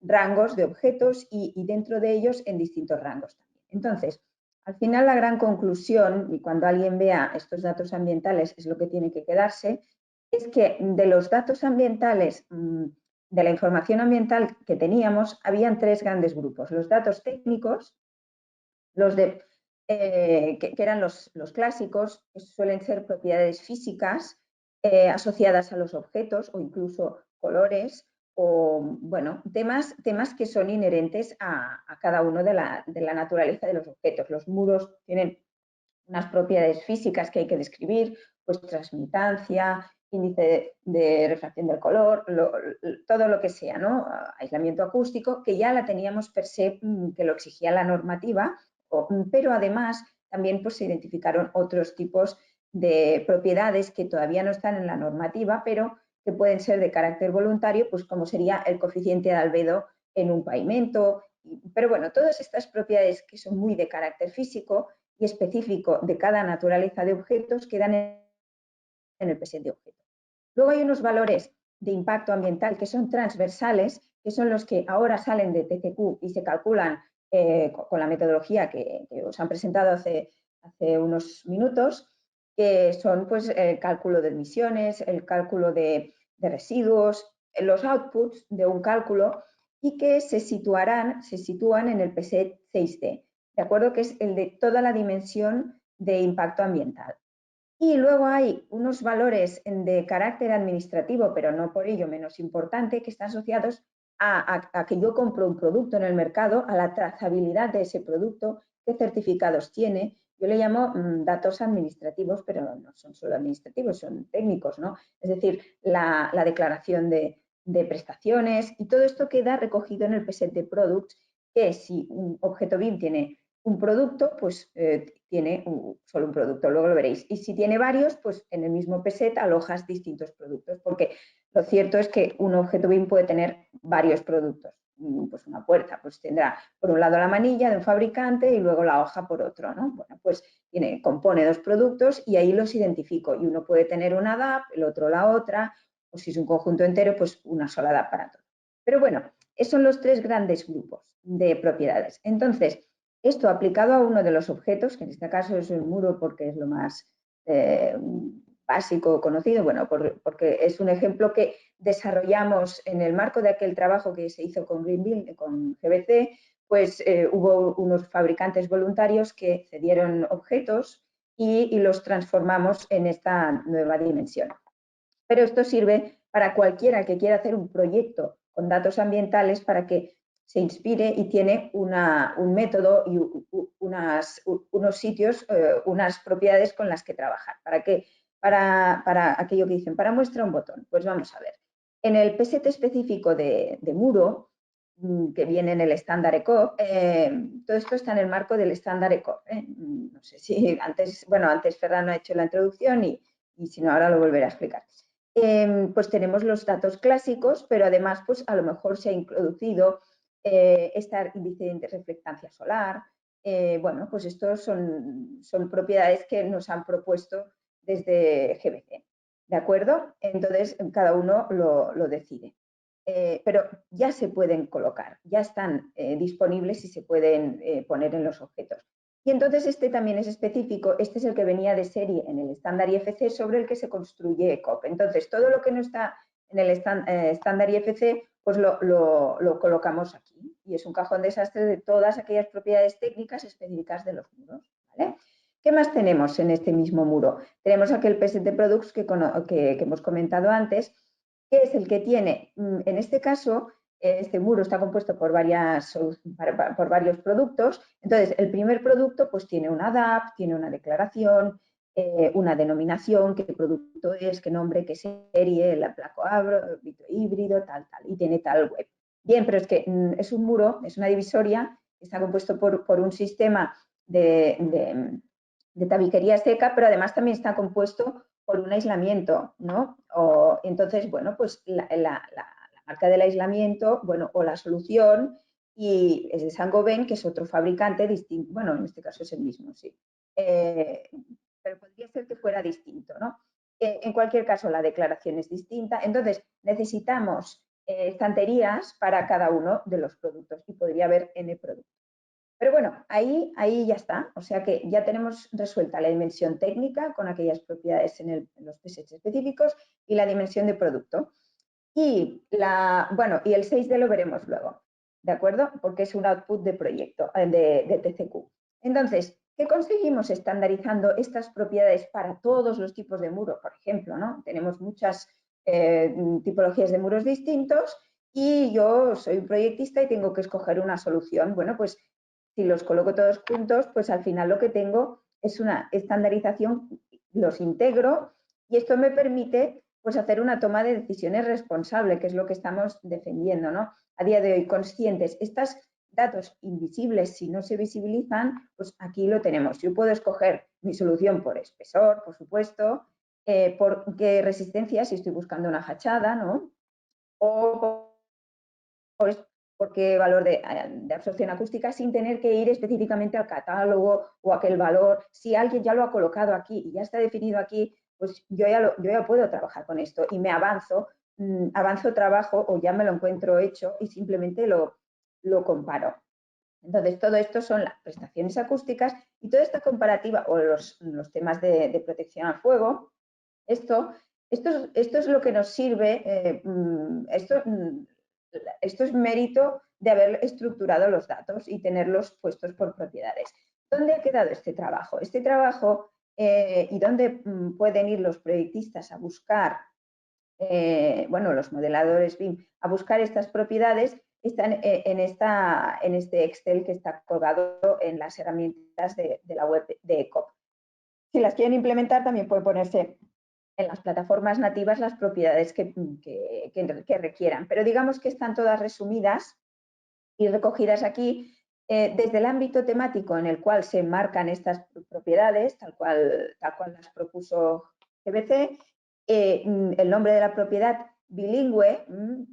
rangos de objetos y dentro de ellos en distintos rangos también. Entonces, al final la gran conclusión, y cuando alguien vea estos datos ambientales es lo que tiene que quedarse, es que de los datos ambientales, de la información ambiental que teníamos, habían 3 grandes grupos. Los datos técnicos, los de que eran los clásicos, que suelen ser propiedades físicas asociadas a los objetos o incluso colores o, bueno, temas que son inherentes a cada uno de la naturaleza de los objetos. Los muros tienen unas propiedades físicas que hay que describir, pues transmitancia, índice de refracción del color, todo lo que sea, ¿no? Aislamiento acústico, que ya la teníamos per se, que lo exigía la normativa, pero además también pues, se identificaron otros tipos de propiedades que todavía no están en la normativa, pero que pueden ser de carácter voluntario, pues como sería el coeficiente de albedo en un pavimento. Pero bueno, todas estas propiedades que son muy de carácter físico y específico de cada naturaleza de objetos quedan en el presente objeto. Luego hay unos valores de impacto ambiental que son transversales, que son los que ahora salen de TCQ y se calculan con la metodología que os han presentado hace unos minutos, que son pues, el cálculo de emisiones, el cálculo de residuos, los outputs de un cálculo y que se sitúan en el PSET 6D, ¿de acuerdo? Que es el de toda la dimensión de impacto ambiental. Y luego hay unos valores de carácter administrativo, pero no por ello menos importante, que están asociados a que yo compro un producto en el mercado, a la trazabilidad de ese producto, qué certificados tiene. Yo le llamo datos administrativos, pero no son solo administrativos, son técnicos, ¿no? Es decir, la declaración de prestaciones y todo esto queda recogido en el PSET de Products, que si un objeto BIM tiene un producto, pues tiene solo un producto, luego lo veréis. Y si tiene varios, pues en el mismo PSET alojas distintos productos, porque lo cierto es que un objeto BIM puede tener varios productos. Pues una puerta, pues tendrá por un lado la manilla de un fabricante y luego la hoja por otro, ¿no? Bueno, pues compone 2 productos y ahí los identifico. Y uno puede tener una DAP, el otro la otra, o si es un conjunto entero, pues una sola DAP para todo. Pero bueno, esos son los 3 grandes grupos de propiedades. Entonces, esto aplicado a uno de los objetos, que en este caso es el muro porque es lo más básico conocido, bueno, porque es un ejemplo que desarrollamos en el marco de aquel trabajo que se hizo con Greenbuild, con GBC, pues hubo unos fabricantes voluntarios que cedieron objetos y los transformamos en esta nueva dimensión. Pero esto sirve para cualquiera que quiera hacer un proyecto con datos ambientales para que se inspire y tiene un método y unos sitios, unas propiedades con las que trabajar. Para aquello que dicen, para muestra un botón. Pues vamos a ver. En el PSET específico de muro, que viene en el estándar ECOP, todo esto está en el marco del estándar ECOP. No sé si antes Ferran ha hecho la introducción y si no, ahora lo volveré a explicar. Pues tenemos los datos clásicos, pero además pues a lo mejor se ha introducido este índice de reflectancia solar. Bueno, pues estos son propiedades que nos han propuesto desde GBC, ¿de acuerdo? Entonces cada uno lo decide. Pero ya se pueden colocar, ya están disponibles y se pueden poner en los objetos. Y entonces este también es específico, este es el que venía de serie en el estándar IFC sobre el que se construye ECOP. Entonces todo lo que no está en el estándar IFC pues lo colocamos aquí y es un cajón desastre de todas aquellas propiedades técnicas específicas de los muros, ¿vale? ¿Qué más tenemos en este mismo muro? Tenemos aquel PSET de Products que hemos comentado antes, que es el que tiene, en este caso, este muro está compuesto por varios productos. Entonces, el primer producto pues tiene una DAP, tiene una declaración, una denominación, qué producto es, qué nombre, qué serie, la placo híbrido, tal, y tiene tal web. Bien, pero es que es un muro, es una divisoria, está compuesto por un sistema de tabiquería seca, pero además también está compuesto por un aislamiento, ¿no? Entonces, bueno, pues la marca del aislamiento, bueno, o la solución, y es de Saint-Gobain, que es otro fabricante distinto, bueno, en este caso es el mismo, sí. Pero podría ser que fuera distinto, ¿no? En cualquier caso, la declaración es distinta, entonces necesitamos estanterías para cada uno de los productos y podría haber N productos. Pero bueno, ahí ya está, o sea que ya tenemos resuelta la dimensión técnica con aquellas propiedades en los presets específicos y la dimensión de producto. Y el 6D lo veremos luego, ¿de acuerdo? Porque es un output de proyecto, de TCQ. Entonces, ¿qué conseguimos estandarizando estas propiedades para todos los tipos de muro? Por ejemplo, ¿no? Tenemos muchas tipologías de muros distintos y yo soy un proyectista y tengo que escoger una solución. Bueno, pues si los coloco todos juntos, pues al final lo que tengo es una estandarización, los integro y esto me permite pues hacer una toma de decisiones responsable, que es lo que estamos defendiendo, ¿no? A día de hoy, conscientes, estos datos invisibles, si no se visibilizan, pues aquí lo tenemos. Yo puedo escoger mi solución por espesor, por supuesto, por qué resistencia, si estoy buscando una fachada, ¿no? O por qué valor de absorción acústica sin tener que ir específicamente al catálogo o aquel valor. Si alguien ya lo ha colocado aquí y ya está definido aquí, pues yo ya puedo trabajar con esto y me avanzo trabajo o ya me lo encuentro hecho y simplemente lo comparo. Entonces, todo esto son las prestaciones acústicas y toda esta comparativa o los temas de protección al fuego. Esto es lo que nos sirve, esto es mérito de haber estructurado los datos y tenerlos puestos por propiedades. ¿Dónde ha quedado este trabajo? Este trabajo y dónde pueden ir los proyectistas a buscar, los modeladores BIM, a buscar estas propiedades, están en este Excel que está colgado en las herramientas de la web de ECOP. Si las quieren implementar, también pueden ponerse en las plataformas nativas las propiedades que requieran. Pero digamos que están todas resumidas y recogidas aquí desde el ámbito temático en el cual se marcan estas propiedades, tal cual las propuso GBC, el nombre de la propiedad bilingüe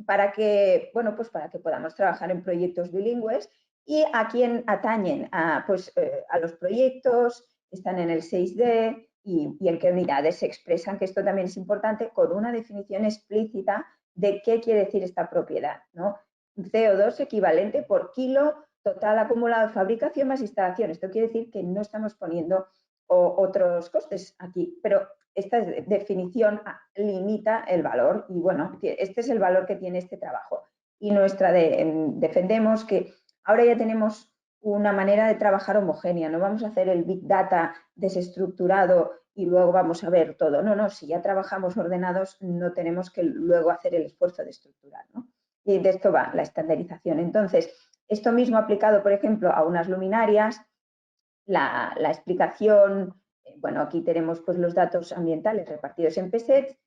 para que podamos trabajar en proyectos bilingües y a quién atañen a los proyectos, están en el 6D, y en qué unidades se expresan, que esto también es importante, con una definición explícita de qué quiere decir esta propiedad, ¿no? CO2 equivalente por kilo total acumulado de fabricación más instalación. Esto quiere decir que no estamos poniendo otros costes aquí, pero esta definición limita el valor y bueno, este es el valor que tiene este trabajo. Y defendemos que ahora ya tenemos una manera de trabajar homogénea, no vamos a hacer el Big Data desestructurado y luego vamos a ver todo. No, si ya trabajamos ordenados no tenemos que luego hacer el esfuerzo de estructurar, ¿no? Y de esto va la estandarización. Entonces, esto mismo aplicado, por ejemplo, a unas luminarias, la explicación, aquí tenemos pues los datos ambientales repartidos en PSETs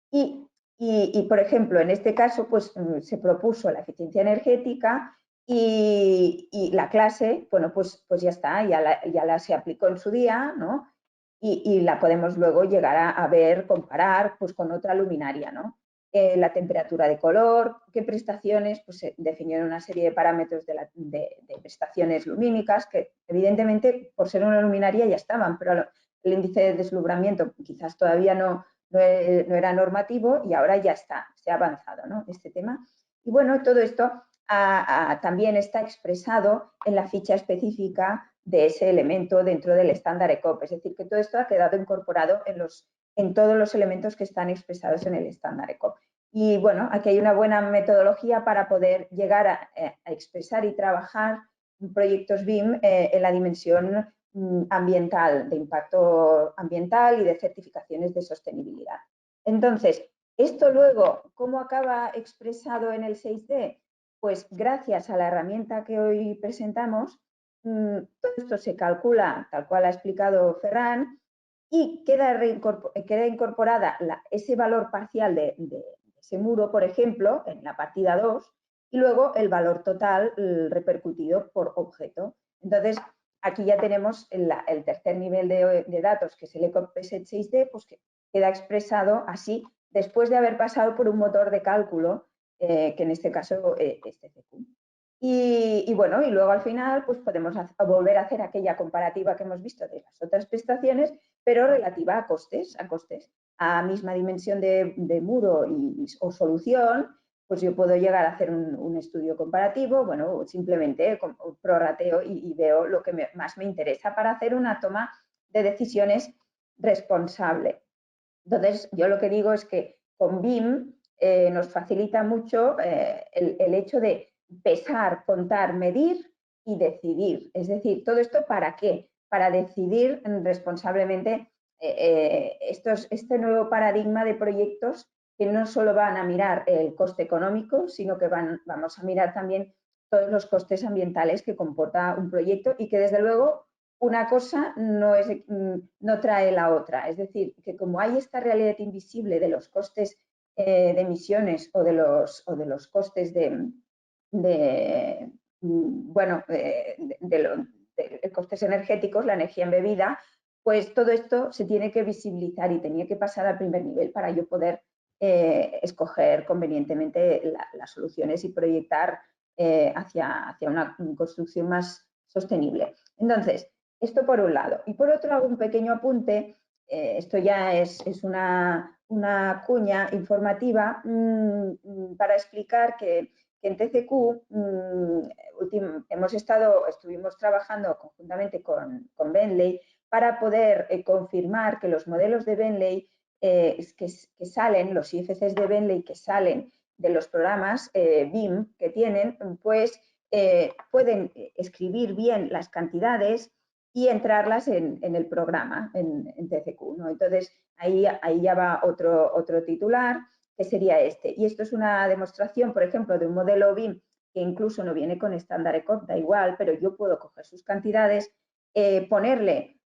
y, por ejemplo, en este caso pues se propuso la eficiencia energética y la clase, pues ya está, ya la se aplicó en su día, ¿no? Y la podemos luego llegar a ver, comparar pues con otra luminaria, ¿no? La temperatura de color, qué prestaciones, pues se definieron una serie de parámetros de prestaciones lumínicas que evidentemente por ser una luminaria ya estaban, pero el índice de deslumbramiento quizás todavía no era normativo y ahora ya está, se ha avanzado, ¿no? Este tema. Y bueno, todo esto también está expresado en la ficha específica de ese elemento dentro del estándar ECOP, es decir, que todo esto ha quedado incorporado en todos los elementos que están expresados en el estándar ECOP. Y bueno, aquí hay una buena metodología para poder llegar a expresar y trabajar proyectos BIM en la dimensión ambiental, de impacto ambiental y de certificaciones de sostenibilidad. Entonces, esto luego, ¿cómo acaba expresado en el 6D? Pues gracias a la herramienta que hoy presentamos, todo esto se calcula tal cual ha explicado Ferran y queda incorporada ese valor parcial de ese muro, por ejemplo, en la partida 2, y luego el valor total repercutido por objeto. Entonces, aquí ya tenemos el tercer nivel de datos, que es el ECOPSET 6D, pues que queda expresado así, después de haber pasado por un motor de cálculo, que en este caso es TCQ. Y bueno, y luego al final pues podemos volver a hacer aquella comparativa que hemos visto de las otras prestaciones, pero relativa a costes, a misma dimensión de muro o solución, pues yo puedo llegar a hacer un estudio comparativo, bueno, simplemente prorrateo y veo lo que más me interesa para hacer una toma de decisiones responsable. Entonces, yo lo que digo es que con BIM nos facilita mucho el hecho de pesar, contar, medir y decidir. Es decir, ¿todo esto para qué? Para decidir responsablemente este nuevo paradigma de proyectos que no solo van a mirar el coste económico, sino que vamos a mirar también todos los costes ambientales que comporta un proyecto y que desde luego una cosa no trae la otra. Es decir, que como hay esta realidad invisible de los costes de emisiones o de los costes de costes energéticos, la energía embebida, pues todo esto se tiene que visibilizar y tenía que pasar al primer nivel para yo poder escoger convenientemente las soluciones y proyectar hacia una construcción más sostenible. Entonces, esto por un lado. Y por otro, hago un pequeño apunte. Esto ya es una cuña informativa para explicar que en TCQ estuvimos trabajando conjuntamente con Bentley para poder confirmar que los modelos de Bentley que salen, los IFCs de Bentley que salen de los programas BIM que tienen, pues pueden escribir bien las cantidades y entrarlas en el programa, en TCQ, ¿no? Entonces, ahí ya va otro titular, que sería este. Y esto es una demostración, por ejemplo, de un modelo BIM que incluso no viene con estándar ECOP, da igual, pero yo puedo coger sus cantidades, ponerle,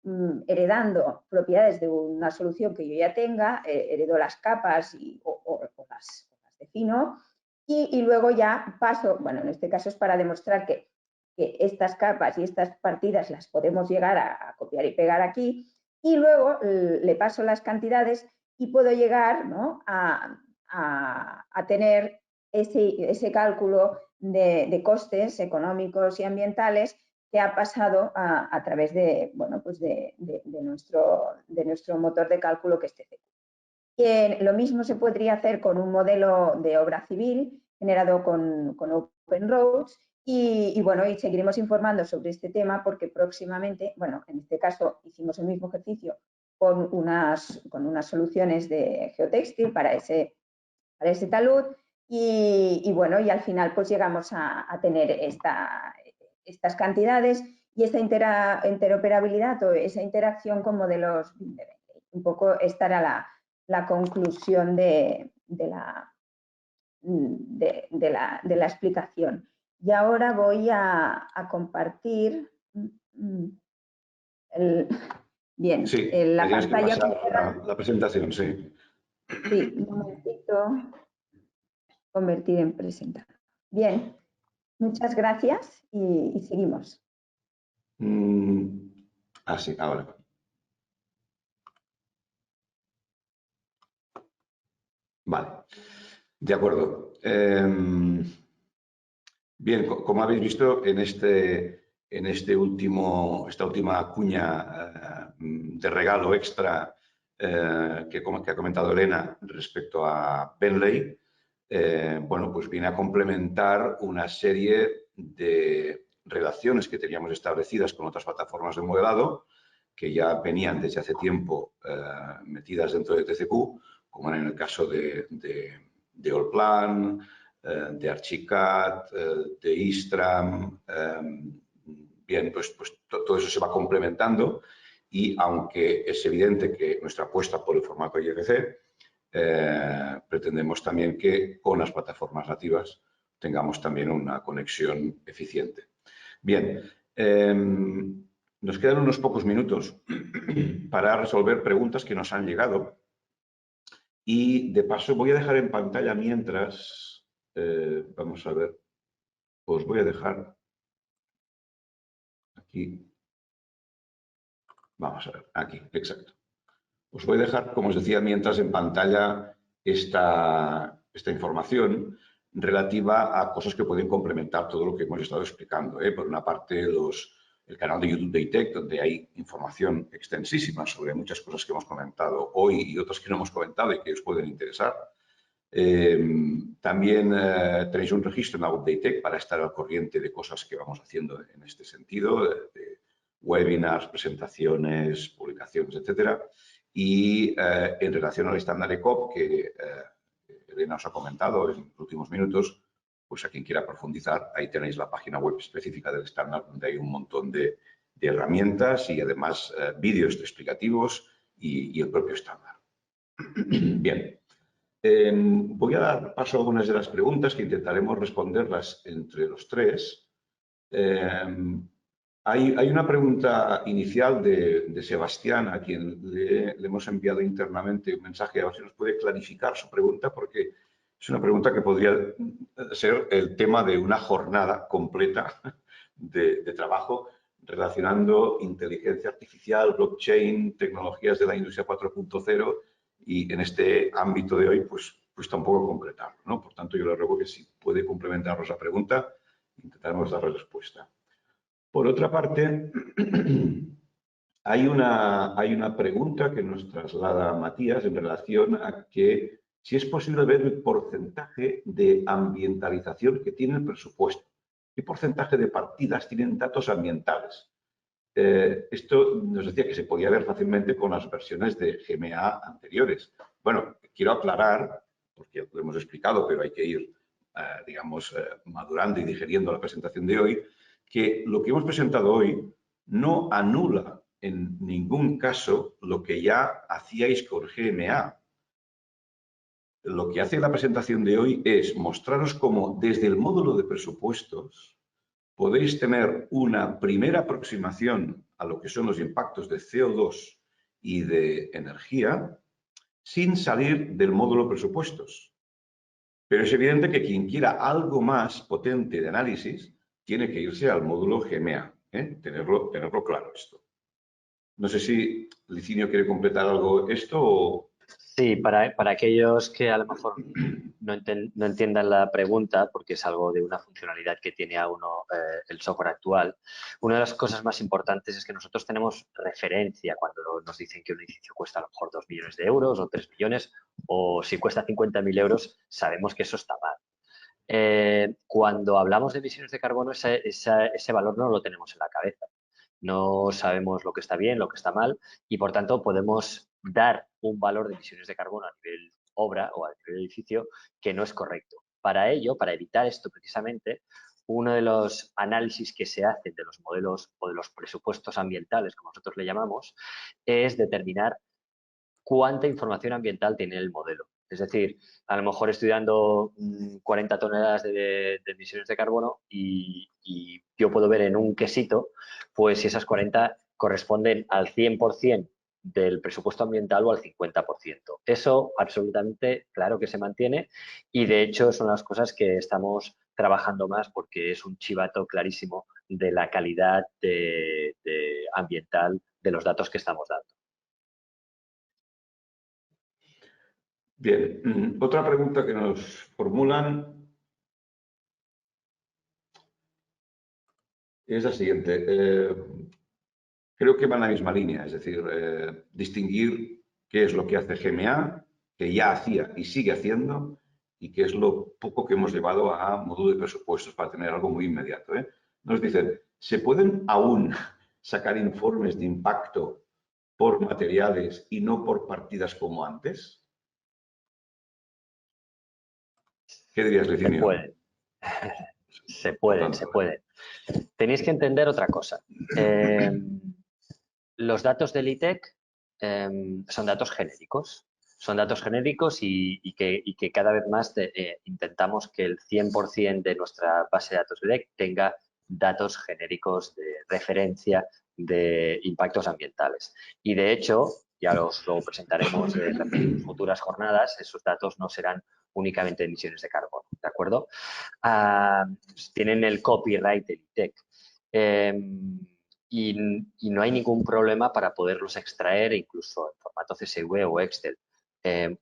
heredando propiedades de una solución que yo ya tenga, heredo las capas o las defino, y luego ya paso, bueno, en este caso es para demostrar que estas capas y estas partidas las podemos llegar a copiar y pegar aquí, y luego le paso las cantidades y puedo llegar, ¿no?, a tener ese cálculo de costes económicos y ambientales que ha pasado a través de, bueno, pues de nuestro motor de cálculo que es TCQ. Lo mismo se podría hacer con un modelo de obra civil generado con OpenRoads y bueno, y seguiremos informando sobre este tema porque próximamente, bueno, en este caso hicimos el mismo ejercicio con unas soluciones de geotextil para ese talud y bueno, y al final pues llegamos a tener estas cantidades y esta interoperabilidad o esa interacción con modelos. Un poco esta era la conclusión de la explicación. Y ahora voy a compartir bien, sí, la tienes que pantalla. pasar la presentación, sí. Sí, un momentito. Convertir en presentador. Bien, muchas gracias y seguimos. Sí, ahora. Vale, de acuerdo. Bien, como habéis visto, esta última cuña de regalo extra que ha comentado Elena respecto a Bentley, bueno, pues viene a complementar una serie de relaciones que teníamos establecidas con otras plataformas de modelado que ya venían desde hace tiempo metidas dentro de TCQ, como en el caso de Allplan, de Archicad, de Istram. Bien, pues todo eso se va complementando y aunque es evidente que nuestra apuesta por el formato IFC, pretendemos también que con las plataformas nativas tengamos también una conexión eficiente. Bien, Nos quedan unos pocos minutos para resolver preguntas que nos han llegado. Y de paso voy a dejar en pantalla mientras, vamos a ver, os voy a dejar aquí, vamos a ver, aquí, exacto. Os voy a dejar, como os decía, mientras en pantalla esta información relativa a cosas que pueden complementar todo lo que hemos estado explicando. Por una parte, el canal de YouTube de ITEC, donde hay información extensísima sobre muchas cosas que hemos comentado hoy y otras que no hemos comentado y que os pueden interesar. También tenéis un registro en la web de ITEC para estar al corriente de cosas que vamos haciendo en este sentido, de webinars, presentaciones, publicaciones, etcétera. Y en relación al estándar ECOP, que Elena os ha comentado en los últimos minutos, pues a quien quiera profundizar, ahí tenéis la página web específica del estándar, donde hay un montón de herramientas y además vídeos explicativos y el propio estándar. Bien. Voy a dar paso a algunas de las preguntas que intentaremos responderlas entre los tres. Hay una pregunta inicial de Sebastián, a quien le hemos enviado internamente un mensaje, a ver si nos puede clarificar su pregunta, porque es una pregunta que podría ser el tema de una jornada completa de trabajo relacionando inteligencia artificial, blockchain, tecnologías de la industria 4.0 y en este ámbito de hoy pues tampoco concretarlo, ¿no? Por tanto, yo le ruego que si puede complementarnos la pregunta, intentaremos dar respuesta. Por otra parte, hay una pregunta que nos traslada Matías en relación a que si es posible ver el porcentaje de ambientalización que tiene el presupuesto. ¿Qué porcentaje de partidas tienen datos ambientales? Esto nos decía que se podía ver fácilmente con las versiones de GMA anteriores. Bueno, quiero aclarar, porque lo hemos explicado, pero hay que ir, digamos, madurando y digeriendo la presentación de hoy, que lo que hemos presentado hoy no anula en ningún caso lo que ya hacíais con GMA. Lo que hace la presentación de hoy es mostraros cómo desde el módulo de presupuestos podéis tener una primera aproximación a lo que son los impactos de CO2 y de energía sin salir del módulo presupuestos. Pero es evidente que quien quiera algo más potente de análisis tiene que irse al módulo GMA, tenerlo claro esto. No sé si Licinio quiere completar algo esto o... Sí, para aquellos que a lo mejor no entiendan la pregunta, porque es algo de una funcionalidad que tiene aún el software actual, una de las cosas más importantes es que nosotros tenemos referencia cuando nos dicen que un edificio cuesta a lo mejor 2 millones de euros o 3 millones, o si cuesta 50.000 euros, sabemos que eso está mal. Cuando hablamos de emisiones de carbono, ese valor no lo tenemos en la cabeza. No sabemos lo que está bien, lo que está mal y, por tanto, podemos dar un valor de emisiones de carbono a nivel obra o a nivel edificio que no es correcto. Para ello, para evitar esto precisamente, uno de los análisis que se hacen de los modelos o de los presupuestos ambientales, como nosotros le llamamos, es determinar cuánta información ambiental tiene el modelo. Es decir, a lo mejor estoy dando 40 toneladas de emisiones de carbono y yo puedo ver en un quesito, pues si esas 40 corresponden al 100% del presupuesto ambiental o al 50%. Eso absolutamente claro que se mantiene y de hecho son las cosas que estamos trabajando más porque es un chivato clarísimo de la calidad ambiental de los datos que estamos dando. Bien, otra pregunta que nos formulan es la siguiente. Creo que va en la misma línea, es decir, distinguir qué es lo que hace GMA, que ya hacía y sigue haciendo, y qué es lo poco que hemos llevado a módulo de presupuestos para tener algo muy inmediato. Nos dicen, ¿se pueden aún sacar informes de impacto por materiales y no por partidas como antes? ¿Qué dirías, Licinio? Se pueden. Se pueden. Tenéis que entender otra cosa. Los datos del ITEC son datos genéricos. Son datos genéricos y que cada vez más intentamos que el 100% de nuestra base de datos del ITEC tenga datos genéricos de referencia de impactos ambientales. Y de hecho, ya lo presentaremos en futuras jornadas, esos datos no serán únicamente emisiones de carbono, ¿de acuerdo? Tienen el copyright del ITEC. Y no hay ningún problema para poderlos extraer, incluso en formato CSV o Excel.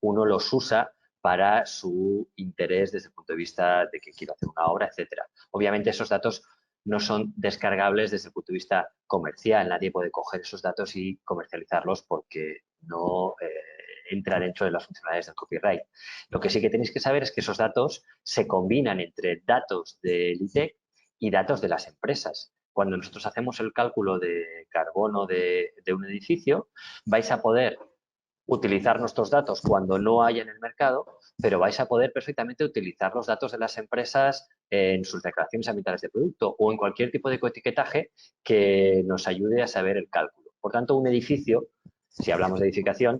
Uno los usa para su interés desde el punto de vista de que quiero hacer una obra, etcétera. Obviamente esos datos no son descargables desde el punto de vista comercial. Nadie puede coger esos datos y comercializarlos porque no entra dentro de las funcionalidades del copyright. Lo que sí que tenéis que saber es que esos datos se combinan entre datos del ITEC y datos de las empresas. Cuando nosotros hacemos el cálculo de carbono de un edificio, vais a poder utilizar nuestros datos cuando no haya en el mercado, pero vais a poder perfectamente utilizar los datos de las empresas en sus declaraciones ambientales de producto o en cualquier tipo de coetiquetaje que nos ayude a saber el cálculo. Por tanto, un edificio, si hablamos de edificación,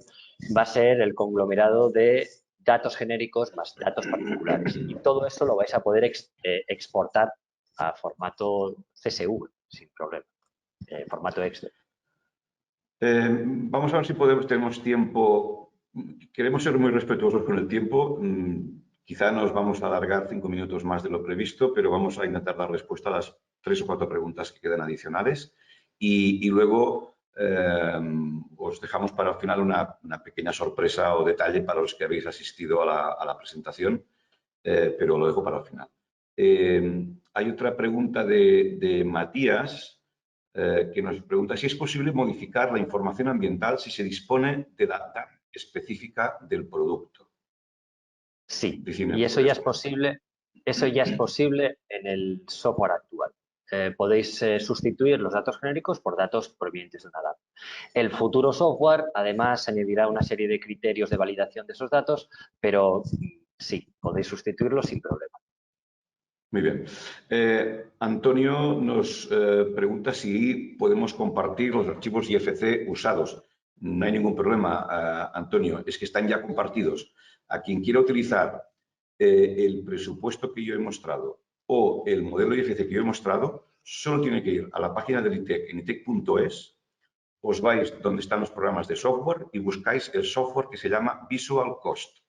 va a ser el conglomerado de datos genéricos más datos particulares. Y todo eso lo vais a poder exportar a formato CSV, sin problema, formato Excel. Vamos a ver si tenemos tiempo. Queremos ser muy respetuosos con el tiempo. Quizá nos vamos a alargar 5 minutos más de lo previsto, pero vamos a intentar dar respuesta a las 3 o 4 preguntas que quedan adicionales. Y luego os dejamos para el final una pequeña sorpresa o detalle para los que habéis asistido a la presentación, pero lo dejo para el final. Hay otra pregunta de Matías, que nos pregunta si es posible modificar la información ambiental si se dispone de la data específica del producto. Sí, y eso ya es posible. Eso ya es posible en el software actual. Podéis sustituir los datos genéricos por datos provenientes de una data. El futuro software, además, añadirá una serie de criterios de validación de esos datos, pero sí, podéis sustituirlos sin problema. Muy bien. Antonio nos pregunta si podemos compartir los archivos IFC usados. No hay ningún problema, Antonio, es que están ya compartidos. A quien quiera utilizar el presupuesto que yo he mostrado o el modelo IFC que yo he mostrado, solo tiene que ir a la página del ITEC, en itec.es, os vais donde están los programas de software y buscáis el software que se llama Visual Cost.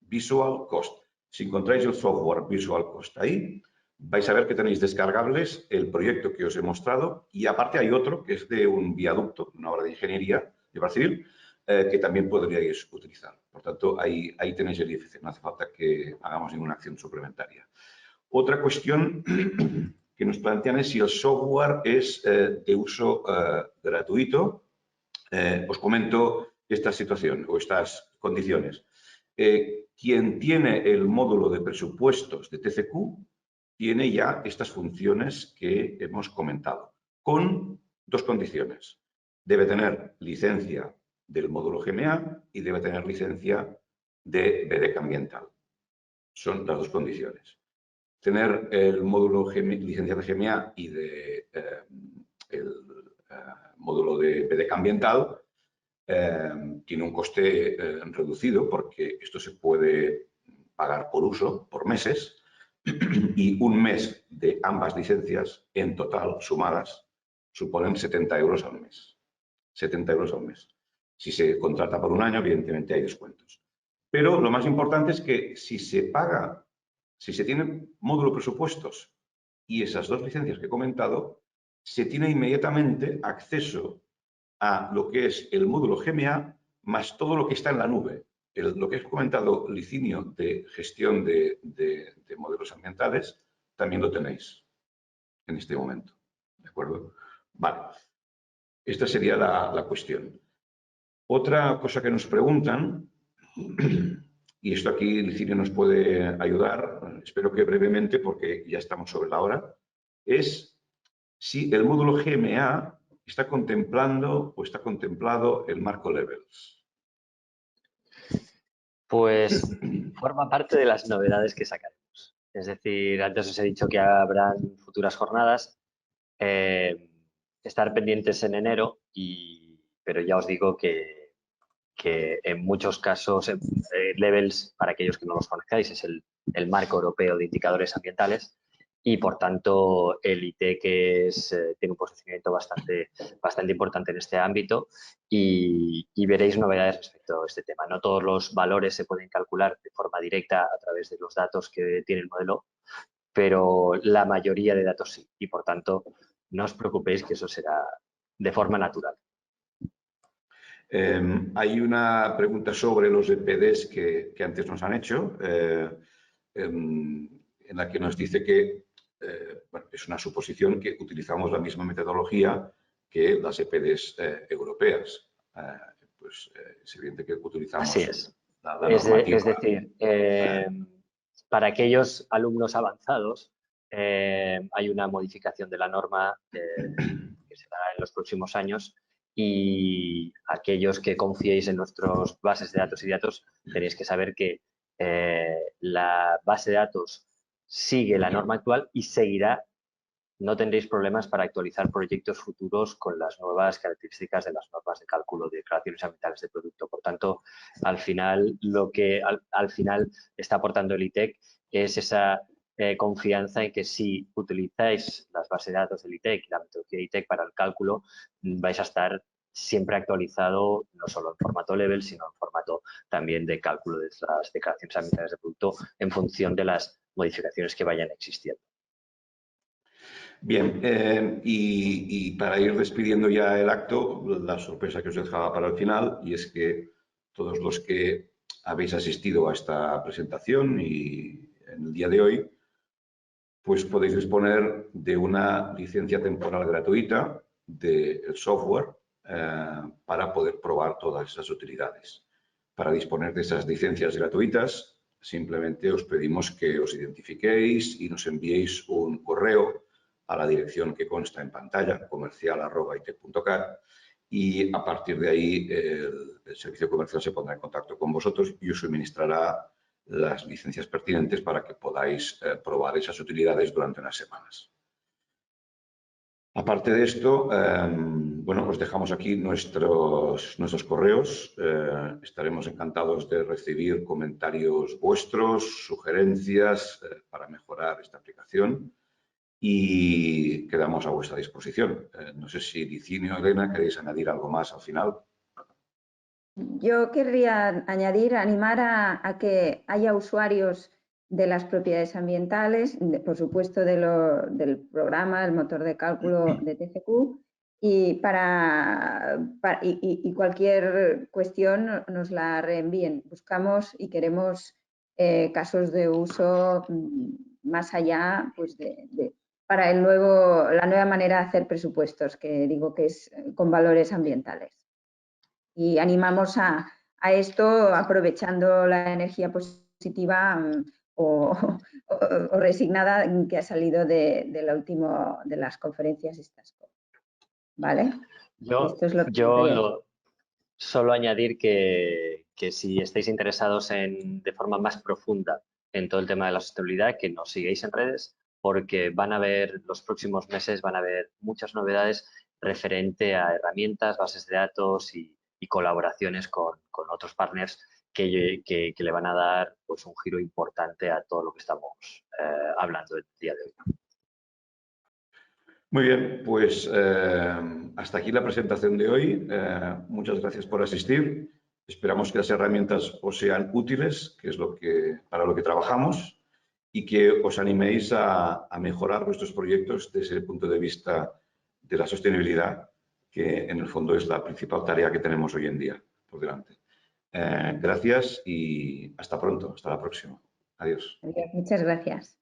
Visual Cost. Si encontráis el software Visual Cost ahí, vais a ver que tenéis descargables el proyecto que os he mostrado y aparte hay otro que es de un viaducto, una obra de ingeniería de obra civil, que también podríais utilizar. Por tanto, ahí tenéis el IFC, no hace falta que hagamos ninguna acción suplementaria. Otra cuestión que nos plantean es si el software es de uso gratuito. Os comento esta situación o estas condiciones. Quien tiene el módulo de presupuestos de TCQ tiene ya estas funciones que hemos comentado, con 2 condiciones. Debe tener licencia del módulo GMA y debe tener licencia de BDEC ambiental. Son las 2 condiciones. Tener el módulo licencia de GMA y el módulo de BDEC ambiental tiene un coste reducido porque esto se puede pagar por uso, por meses, y un mes de ambas licencias en total sumadas suponen 70 euros al mes. 70 euros al mes. Si se contrata por un año, evidentemente hay descuentos. Pero lo más importante es que si se paga, si se tiene módulo presupuestos y esas 2 licencias que he comentado, se tiene inmediatamente acceso a lo que es el módulo GMA más todo lo que está en la nube. Lo que he comentado, Licinio, de gestión de modelos ambientales, también lo tenéis en este momento. ¿De acuerdo? Vale. Esta sería la cuestión. Otra cosa que nos preguntan, y esto aquí Licinio nos puede ayudar, espero que brevemente porque ya estamos sobre la hora, es si el módulo GMA está contemplando o está contemplado el marco Levels. Pues forma parte de las novedades que sacaremos. Es decir, antes os he dicho que habrán futuras jornadas, estar pendientes en enero, pero ya os digo que en muchos casos Levels, para aquellos que no los conozcáis, es el marco europeo de indicadores ambientales y por tanto el ITEC tiene un posicionamiento bastante importante en este ámbito y veréis novedades respecto a este tema. No todos los valores se pueden calcular de forma directa a través de los datos que tiene el modelo, pero la mayoría de datos sí, y por tanto no os preocupéis que eso será de forma natural. Hay una pregunta sobre los EPDs que antes nos han hecho, en la que nos dice que bueno, es una suposición que utilizamos la misma metodología que las EPDs europeas. Pues es evidente que utilizamos Así es. la normativa. Es decir, para aquellos alumnos avanzados hay una modificación de la norma que se dará en los próximos años y aquellos que confiéis en nuestras bases de datos y datos tenéis que saber que la base de datos sigue la norma actual y seguirá. No tendréis problemas para actualizar proyectos futuros con las nuevas características de las normas de cálculo de declaraciones ambientales de producto. Por tanto, al final, lo que al final está aportando el ITEC es esa confianza en que si utilizáis las bases de datos del ITEC y la metodología de ITEC para el cálculo, vais a estar siempre actualizado, no solo en formato level, sino en formato también de cálculo de las declaraciones ambientales de producto en función de las modificaciones que vayan existiendo. Bien, y para ir despidiendo ya el acto, la sorpresa que os dejaba para el final, y es que todos los que habéis asistido a esta presentación y en el día de hoy, pues podéis disponer de una licencia temporal gratuita del software para poder probar todas esas utilidades. Para disponer de esas licencias gratuitas, simplemente os pedimos que os identifiquéis y nos enviéis un correo a la dirección que consta en pantalla, comercial@itec.cat, y a partir de ahí el servicio comercial se pondrá en contacto con vosotros y os suministrará las licencias pertinentes para que podáis probar esas utilidades durante unas semanas. Aparte de esto, bueno, os dejamos aquí nuestros correos. Estaremos encantados de recibir comentarios vuestros, sugerencias para mejorar esta aplicación y quedamos a vuestra disposición. No sé si Licinio o Elena queréis añadir algo más al final. Yo querría añadir, animar a que haya usuarios de las propiedades ambientales, por supuesto del programa, el motor de cálculo de TCQ, y cualquier cuestión nos la reenvíen. Buscamos y queremos casos de uso más allá pues para la nueva manera de hacer presupuestos, que digo que es con valores ambientales. Y animamos a esto aprovechando la energía positiva o resignada que ha salido de las conferencias estas. ¿Vale? Esto es lo que solo añadir que si estáis interesados de forma más profunda en todo el tema de la sostenibilidad, que nos sigáis en redes, porque los próximos meses van a haber muchas novedades referente a herramientas, bases de datos y colaboraciones con otros partners que le van a dar pues, un giro importante a todo lo que estamos hablando el día de hoy. Muy bien, pues hasta aquí la presentación de hoy. Muchas gracias por asistir. Esperamos que las herramientas os sean útiles, que es para lo que trabajamos, y que os animéis a mejorar vuestros proyectos desde el punto de vista de la sostenibilidad, que en el fondo es la principal tarea que tenemos hoy en día por delante. Gracias y hasta pronto, hasta la próxima. Adiós. Muchas gracias.